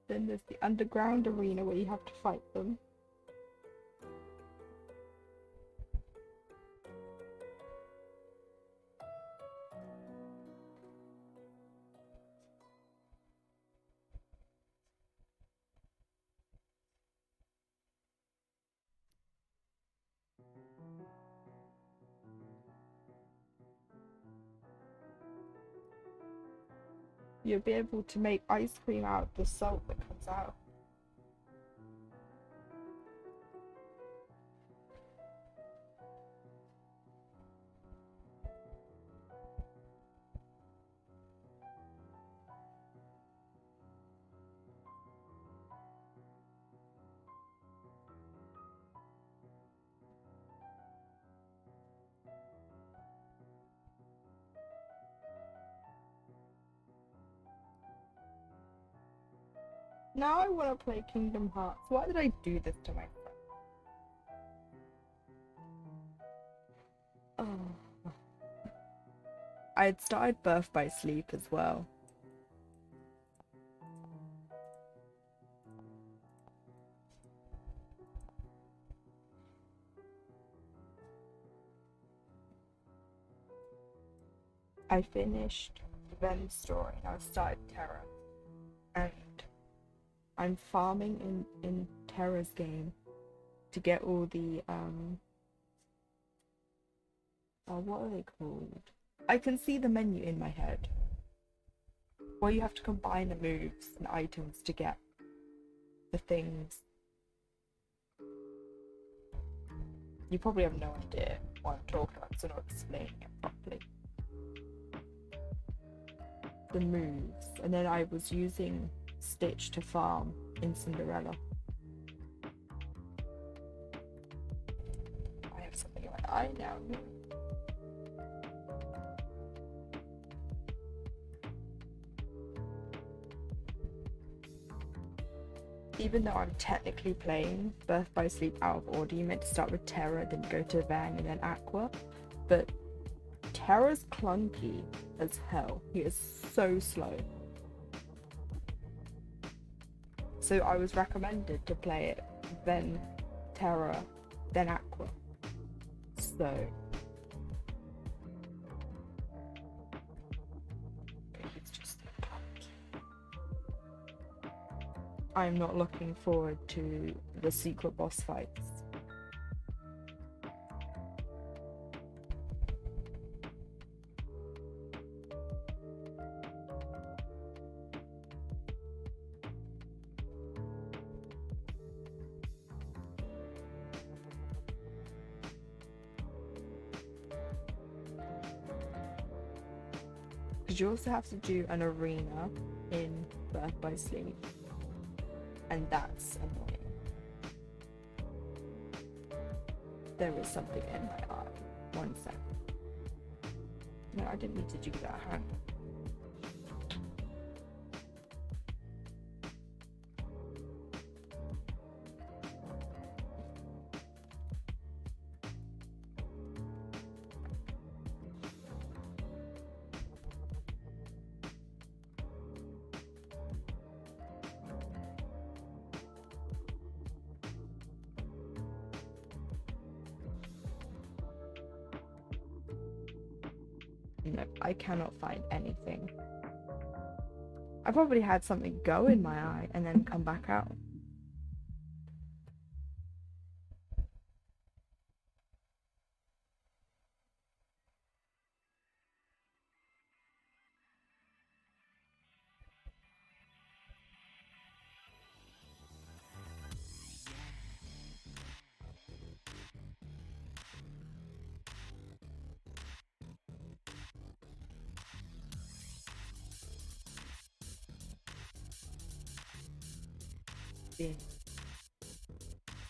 Then there's the underground arena where you have to fight them. you'll be able to make ice cream out of the salt that comes out. Now I want to play Kingdom Hearts. Why did I do this to myself? Oh. I had started Birth by Sleep as well. I finished Ven's story and I started Terra. And I'm farming in Terra's game to get all the what are they called? I can see the menu in my head. Where you have to combine the moves and items to get the things. You probably have no idea what I'm talking about, so I'm not explaining it properly. The moves, and then I was using Stitch to farm in Cinderella. I have something in my eye now. Even though I'm technically playing Birth by Sleep out of order, you meant to start with Terra, then go to Van, and then Aqua. But Terra's clunky as hell. He is so slow. So I was recommended to play it, then Terra, then Aqua. So he's just clunky. I'm not looking forward to the secret boss fights. You also have to do an arena in Birth by Sleep, and that's annoying. There is something in my eye. 1 sec. No, I didn't need to do that. Hang on. No, I cannot find anything. I probably had something go in my eye and then come back out. Been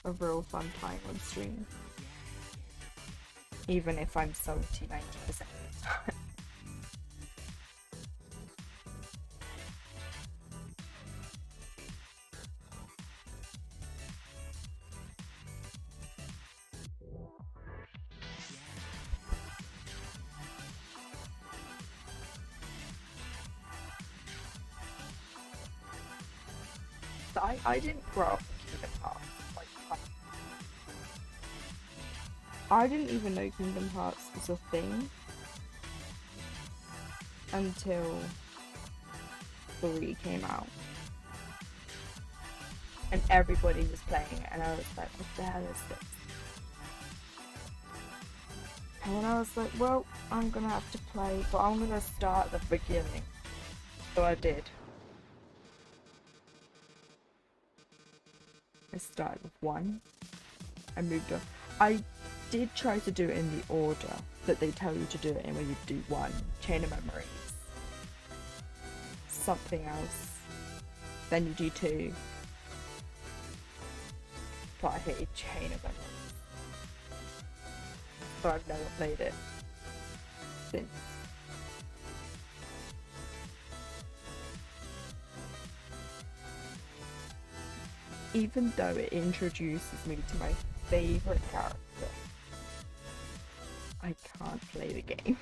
a real fun time on stream, even if I'm salty 90% of the time. I didn't grow up in Kingdom Hearts. I didn't even know Kingdom Hearts was a thing until 3 came out. And everybody was playing it, and I was like, what the hell is this? And then I was like, well, I'm gonna have to play, but I'm gonna start at the beginning. So I did. I started with 1. I moved on. I did try to do it in the order that they tell you to do it in, where you do 1, chain of memories, something else, then you do 2, but I hated chain of memories, so I've never played it since. Even though it introduces me to my favourite character, I can't play the game.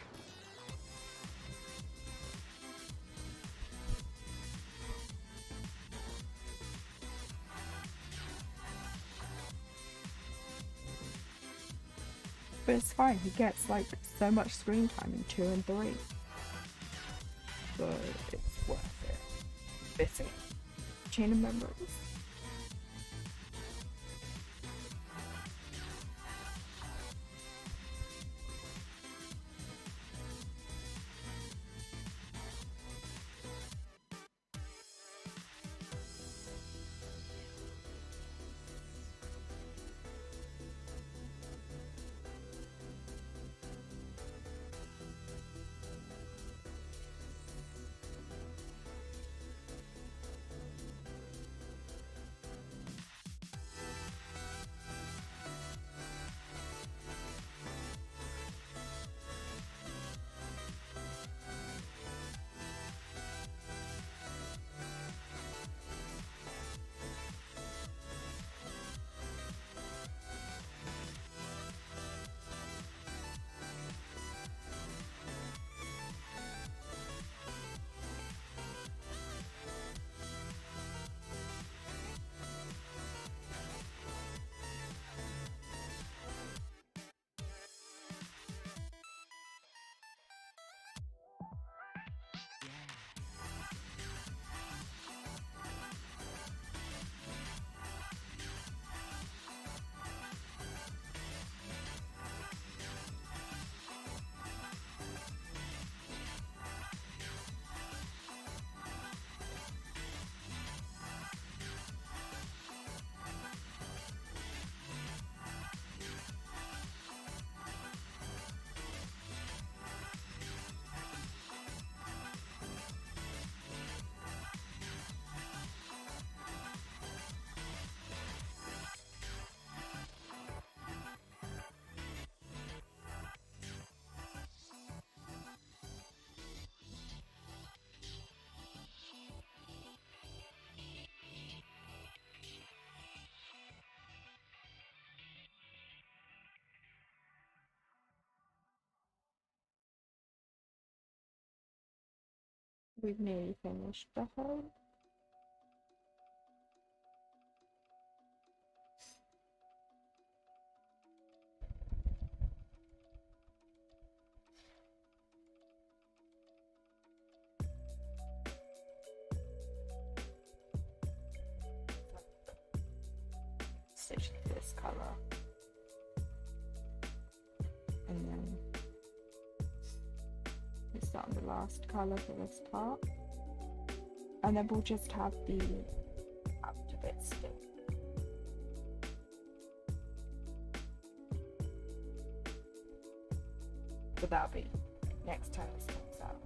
But it's fine, he gets like so much screen time in 2 and 3. So it's worth it. Missing it. Chain of memories. We've nearly finished the whole. Stitch this colour, and then we start on the last colour for this part, and then we'll just have the outer bit still. But that'll be next time this comes out.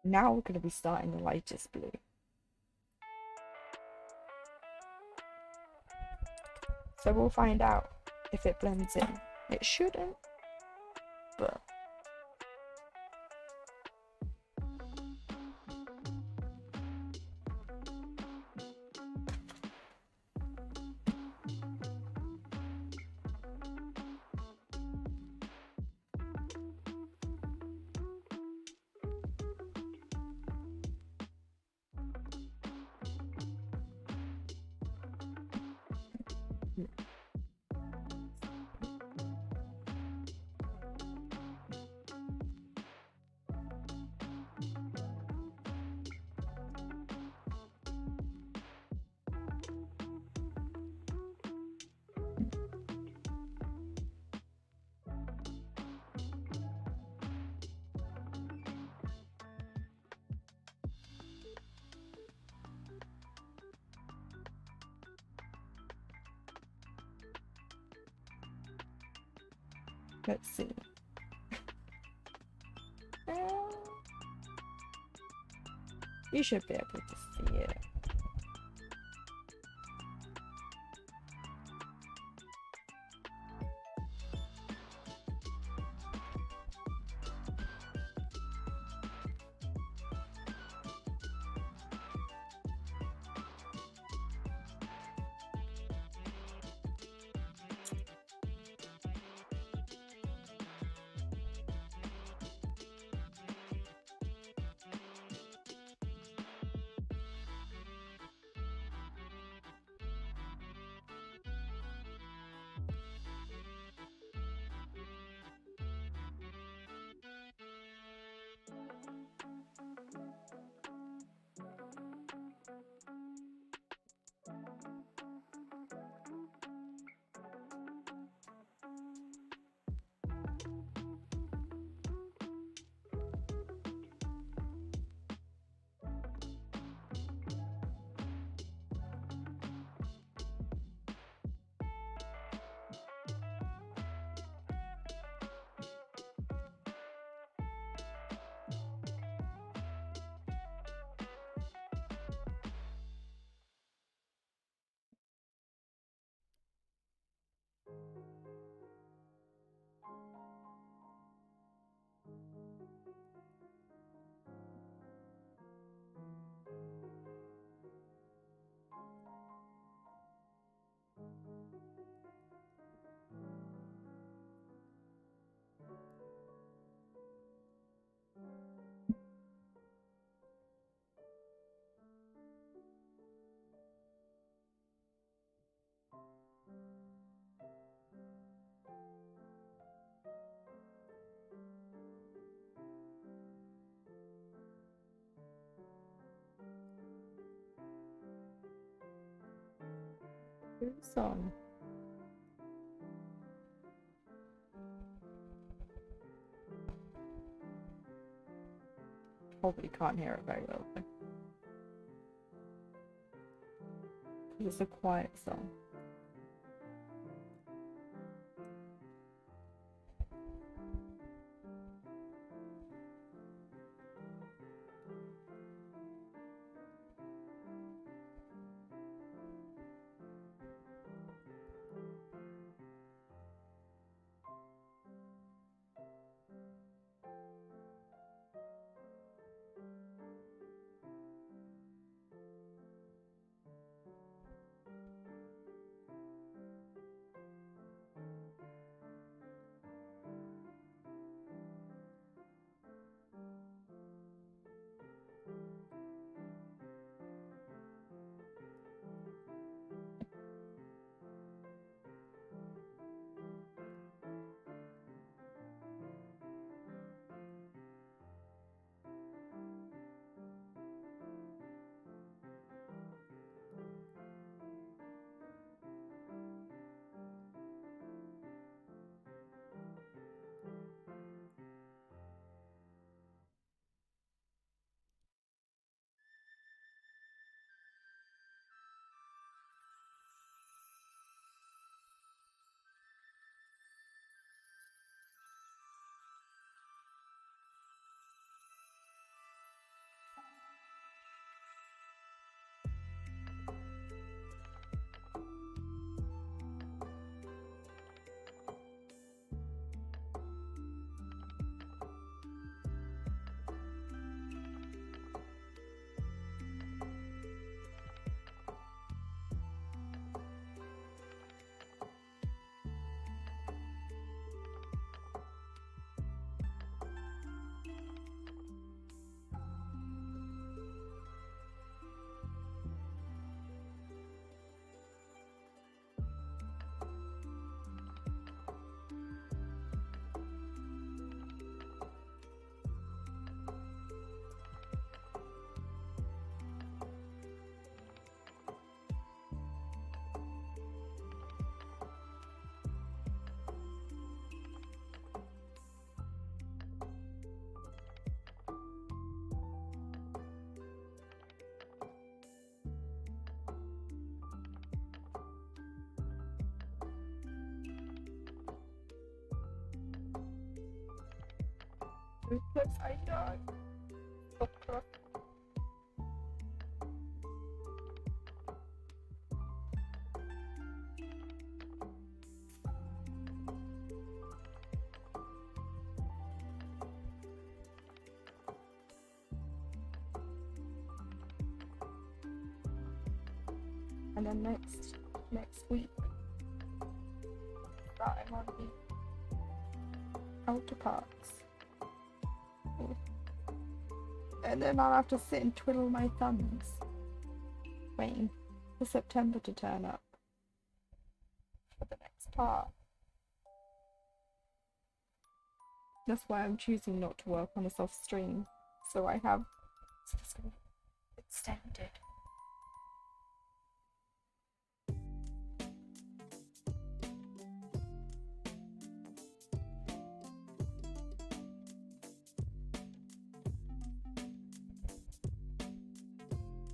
Now we're going to be starting the lightest blue. So we'll find out if it blends in. It shouldn't, but let's see. Uh, you should be able to see it. Song. Probably can't hear it very well though. 'Cause it's a quiet song. So close, I know. Opera. And then next week, starting on the outer parts. And then I'll have to sit and twiddle my thumbs, waiting for September to turn up for the next part. That's why I'm choosing not to work on a soft stream, so I have it's gonna be extended.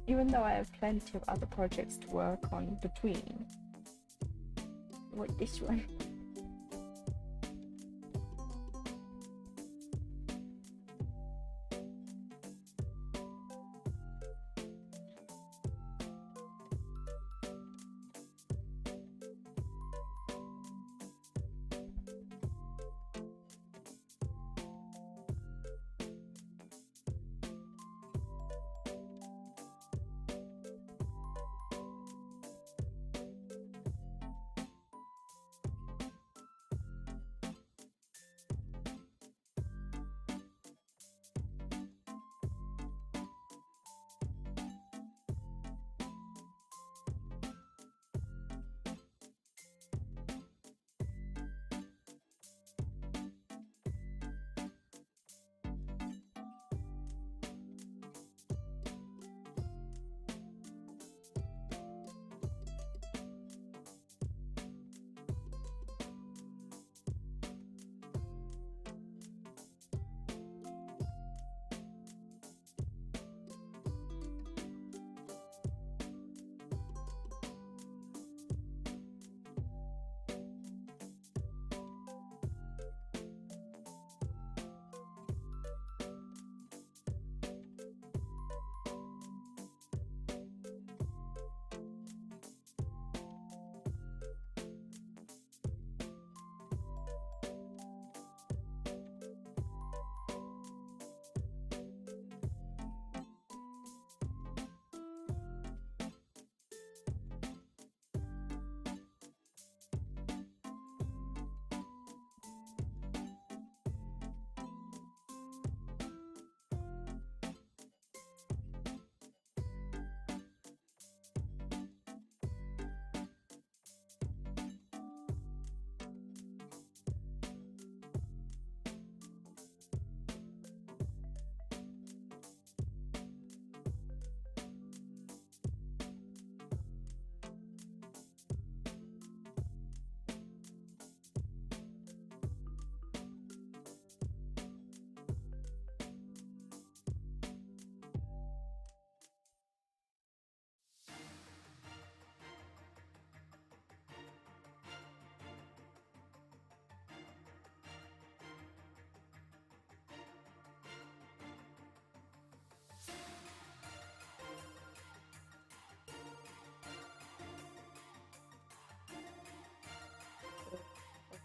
Even though I have plenty of other projects to work on between. Like this one.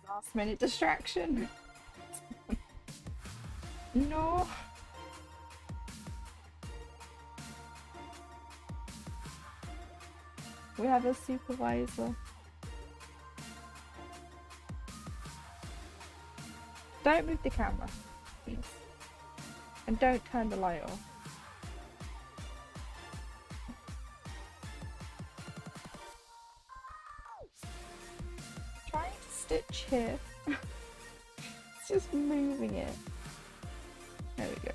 Last minute distraction. No. We have a supervisor. Don't move the camera, please. And don't turn the light off. Trying to stitch here. It's just moving it. There we go.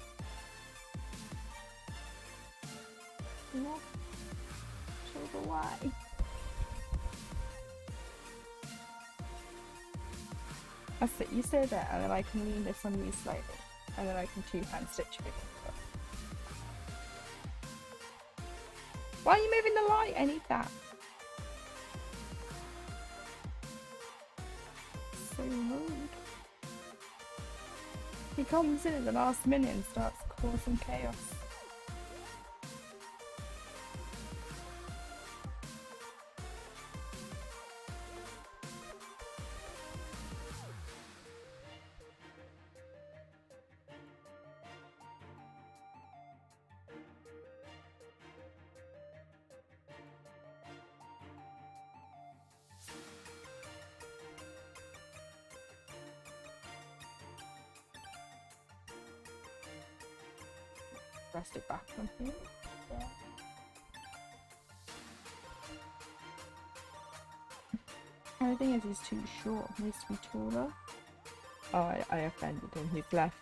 Not sure why. That's it, you say that and then I can lean this on you slightly and then I can two-hand stitch it. Why are you moving the light? I need that. So rude. He comes in at the last minute and starts causing chaos. Rest it back on here. Yeah. The thing is, he's too short. He needs to be taller. Oh, I offended him. He's left.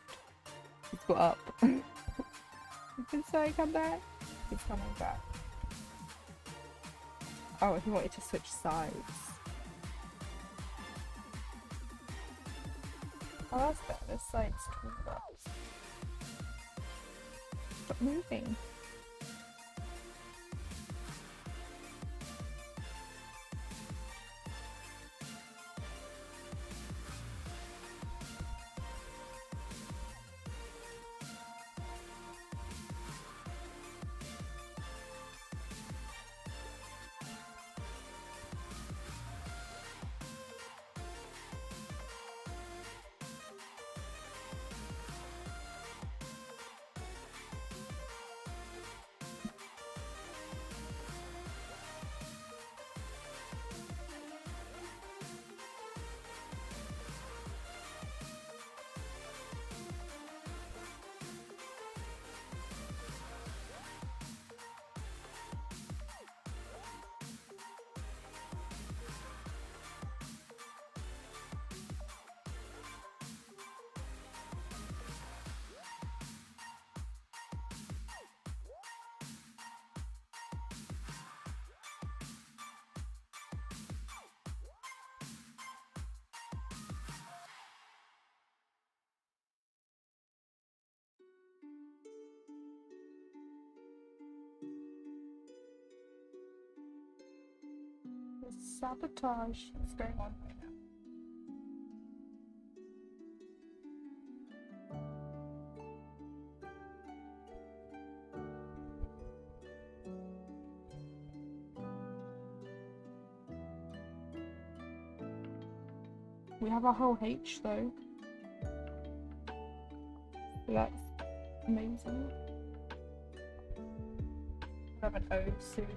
He's got up. He's been saying, come back. He's coming back. Oh, he wanted to switch sides. Oh, that's better. This side's taller. Stop moving. There's sabotage that's going on right now. We have a whole H though. So that's amazing. We have an O soon.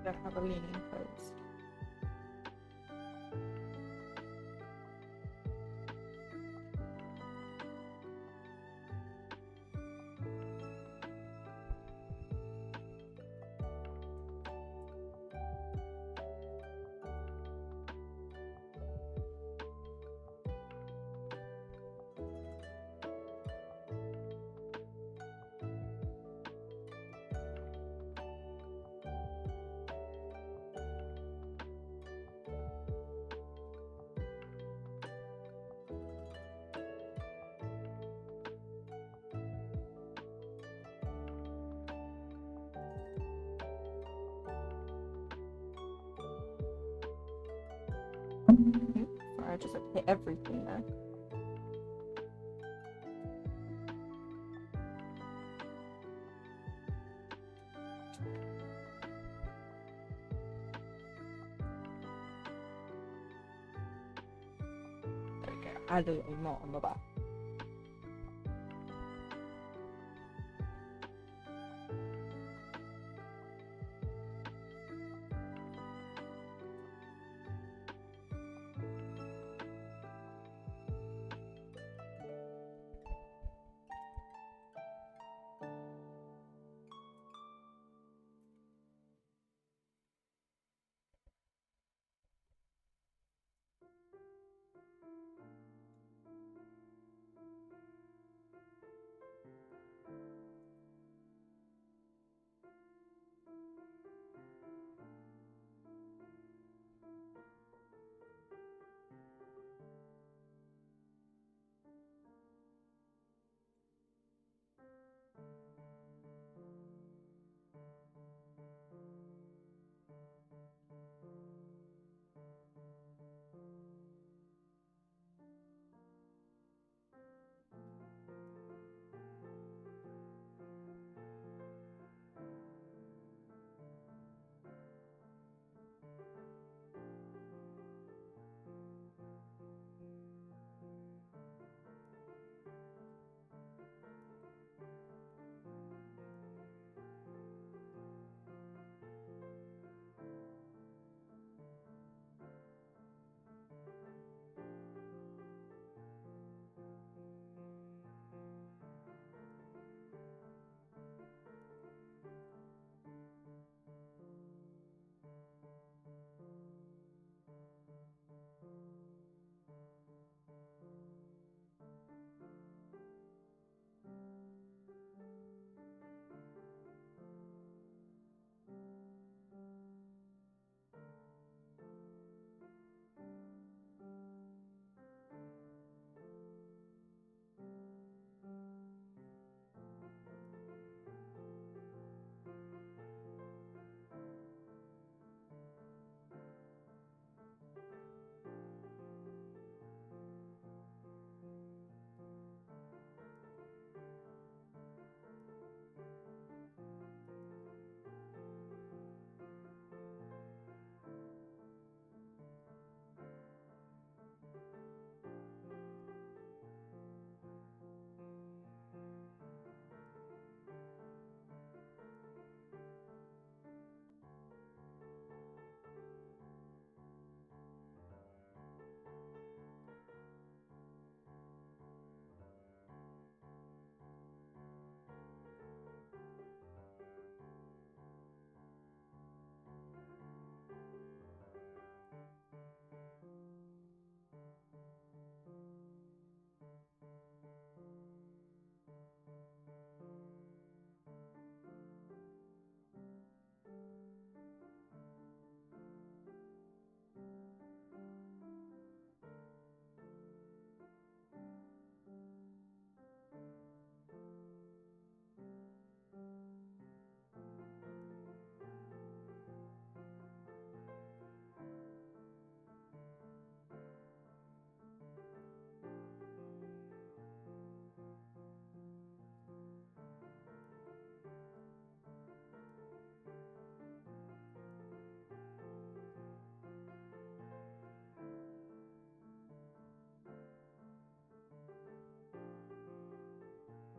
I don't have a leaning post. Sorry, I just hit everything there. There we go. Add a little knot on the back.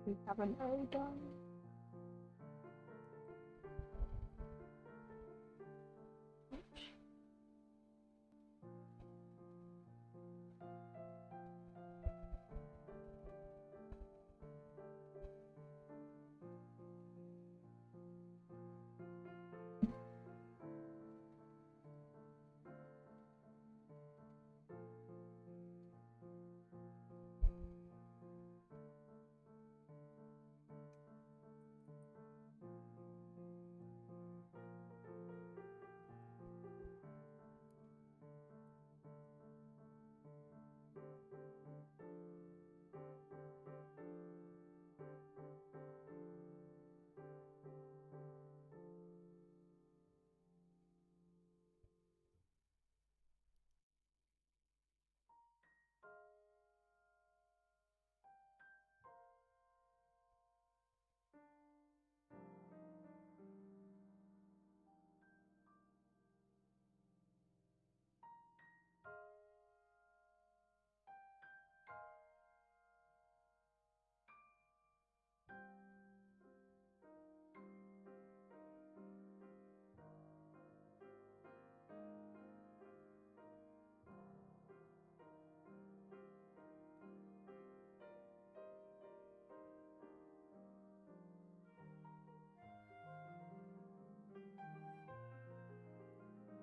We have an O done.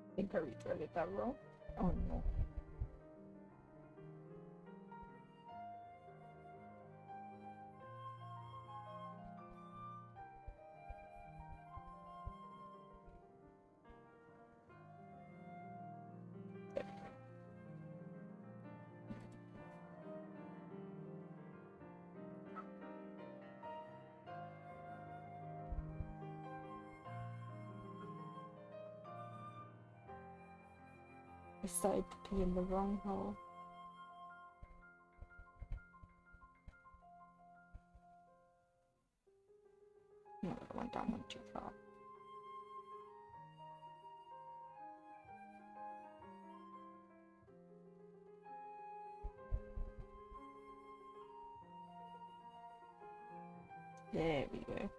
I think I retweeted that wrong. Oh no. I started to pee in the wrong hole. No, I went down one too far. There we go.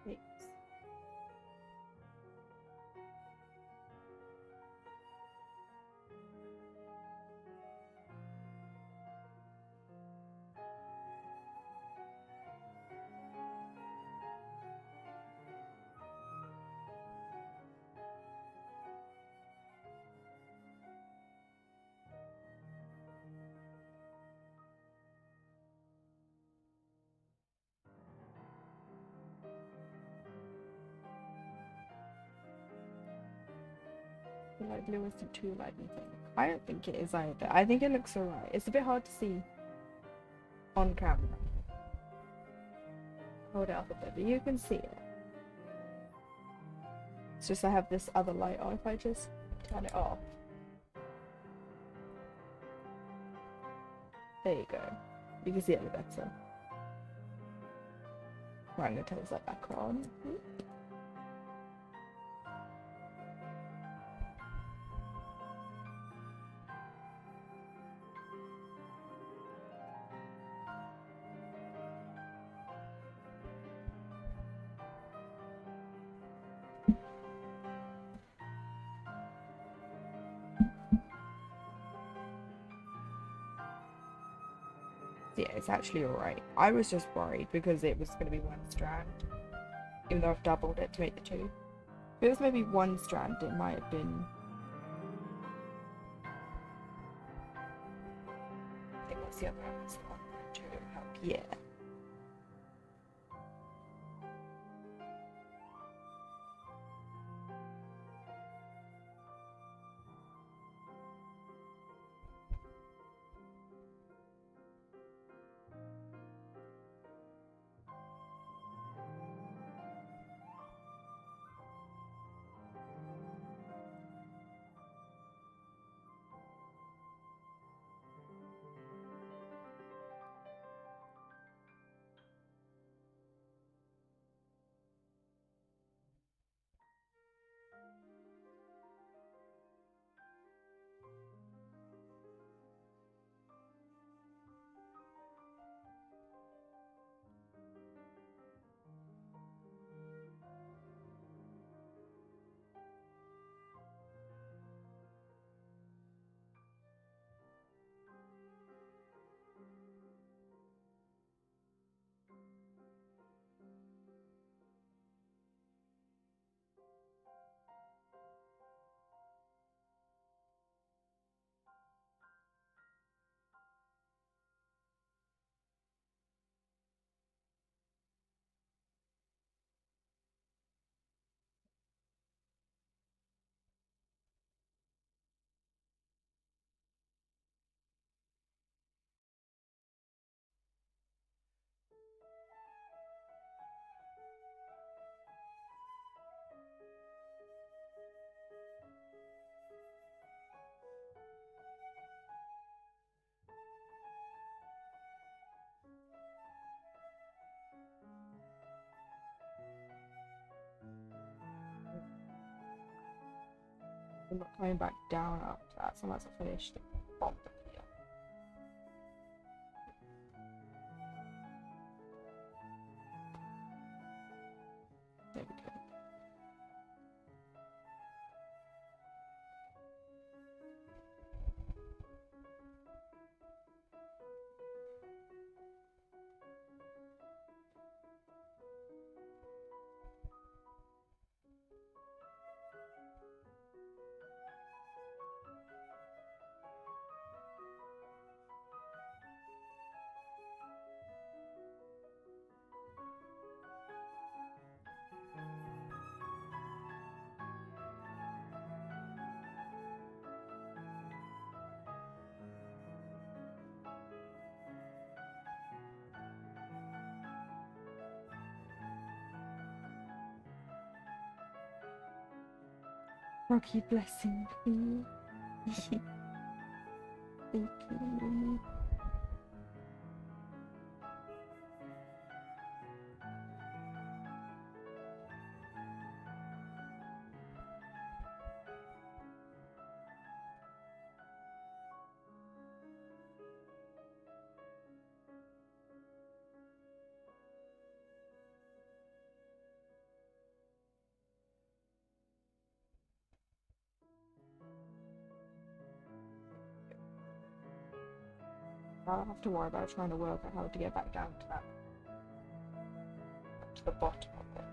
Thanks. The light blue isn't too light, I think. I don't think it is either. I think it looks alright. It's a bit hard to see on camera. Hold it up a bit, but you can see it. It's just I have this other light on. If I just turn it off. There you go. You can see it a bit better. Right, I'm gonna turn this light back on. Yeah, it's actually alright. I was just worried because it was going to be one strand, even though I've doubled it to make the two. If it was maybe one strand, it might have been... I think because the other one is not to help yet. I'm not coming back down after that, so I might as well finish the bottom here. There we go. Rocky blessing me. Thank you. I don't have to worry about trying to work out how to get back down to that, to the bottom of it.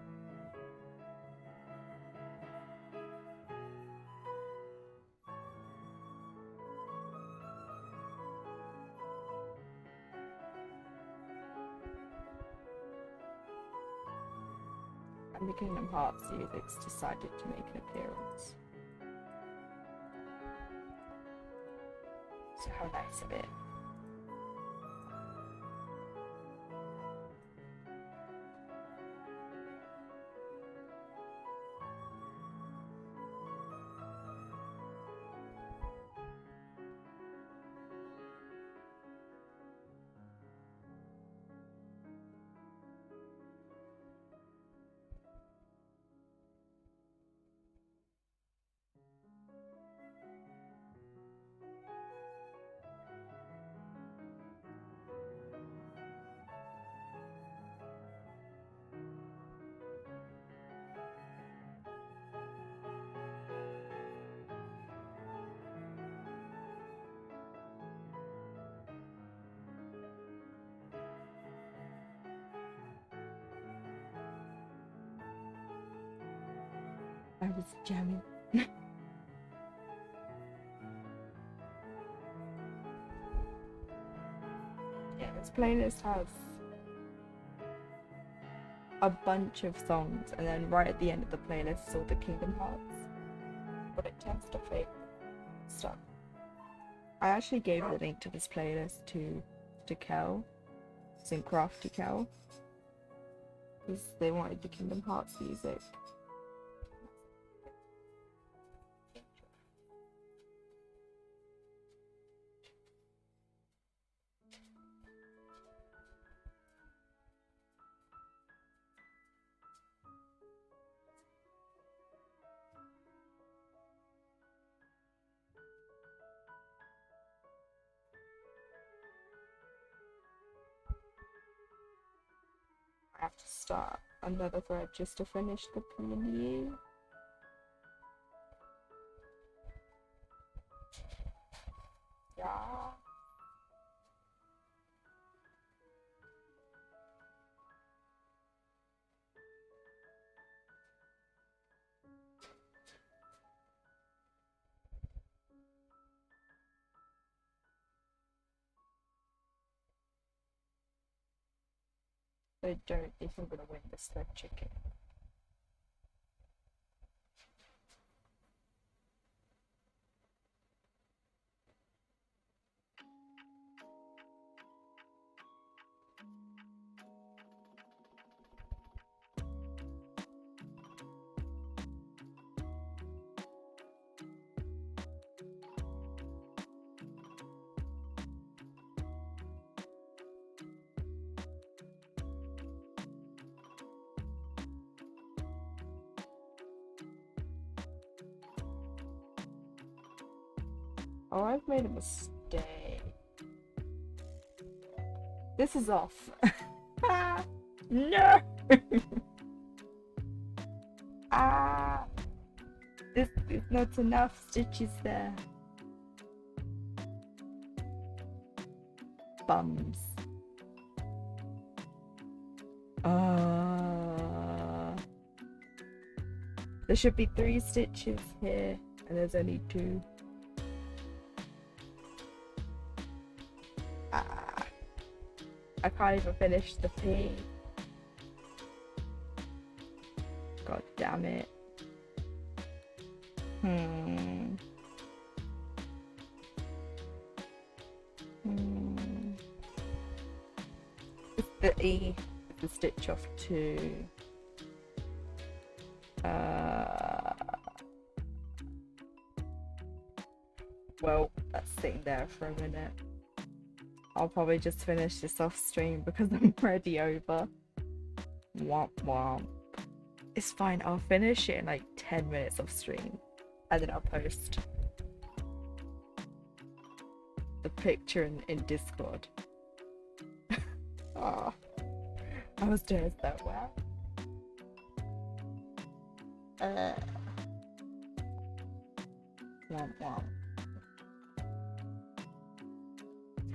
And the Kingdom Hearts music's decided to make an appearance. So how nice of it. I was jamming. This playlist has a bunch of songs, and then right at the end of the playlist is all the Kingdom Hearts. But it tends to fake stuff. I actually gave the link to this playlist to Kel, Syncrafty Kel, because they wanted the Kingdom Hearts music. I have to start another thread just to finish the P&E. Yeah. I don't think I'm gonna win this thread chicken. Oh, I've made a mistake. This is off. No! Ah! This is not enough stitches there. Bums. There should be 3 stitches here, and there's only 2. I can't even finish the P. God damn it. It's the E, the stitch off 2. Well, that's sitting there for a minute. I'll probably just finish this off stream because I'm already over. Womp womp. It's fine, I'll finish it in like 10 minutes off stream. And then I'll post the picture in Discord. Oh, I was doing so well. Womp womp.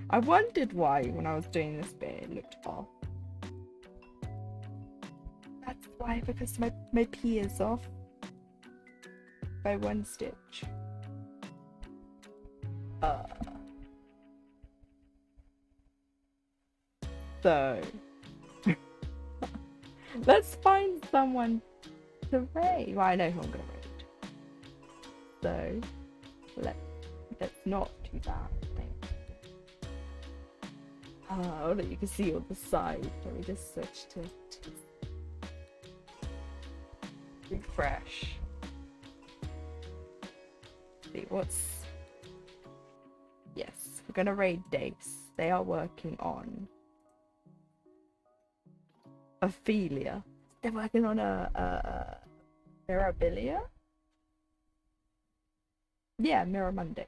I wondered why when I was doing this bit it looked off. That's why, because my P is off by 1 stitch. So let's find someone to raid. Well, I know who I'm gonna raid. So let's not do that thing. Oh, look, you can see all the sides. Let me just switch to refresh. See what's. Yes, we're gonna raid Dace. They are working on Ophelia. They're working on a Mirabilia. Yeah, Miramundi.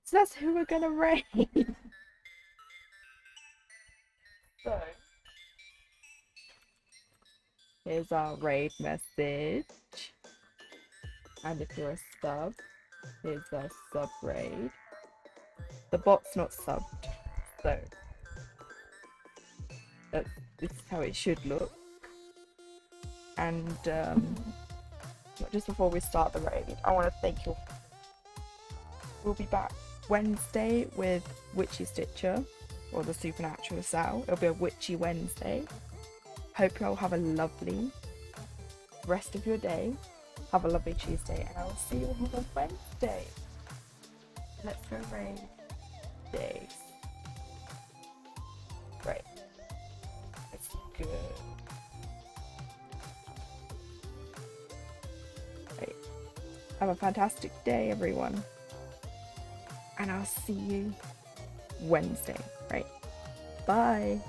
So that's who we're gonna raid. So here's our raid message. And if you're a sub, here's our sub raid. The bot's not subbed, so this is how it should look. And just before we start the raid, I want to thank you. We'll be back Wednesday with Witchy Stitcher. or the supernatural SAL. It'll be a witchy Wednesday. Hope you all have a lovely rest of your day. Have a lovely Tuesday, and I'll see you all on Wednesday. Let's go rain days. Right. It's good. Right. Have a fantastic day, everyone. And I'll see you Wednesday. Right. Bye.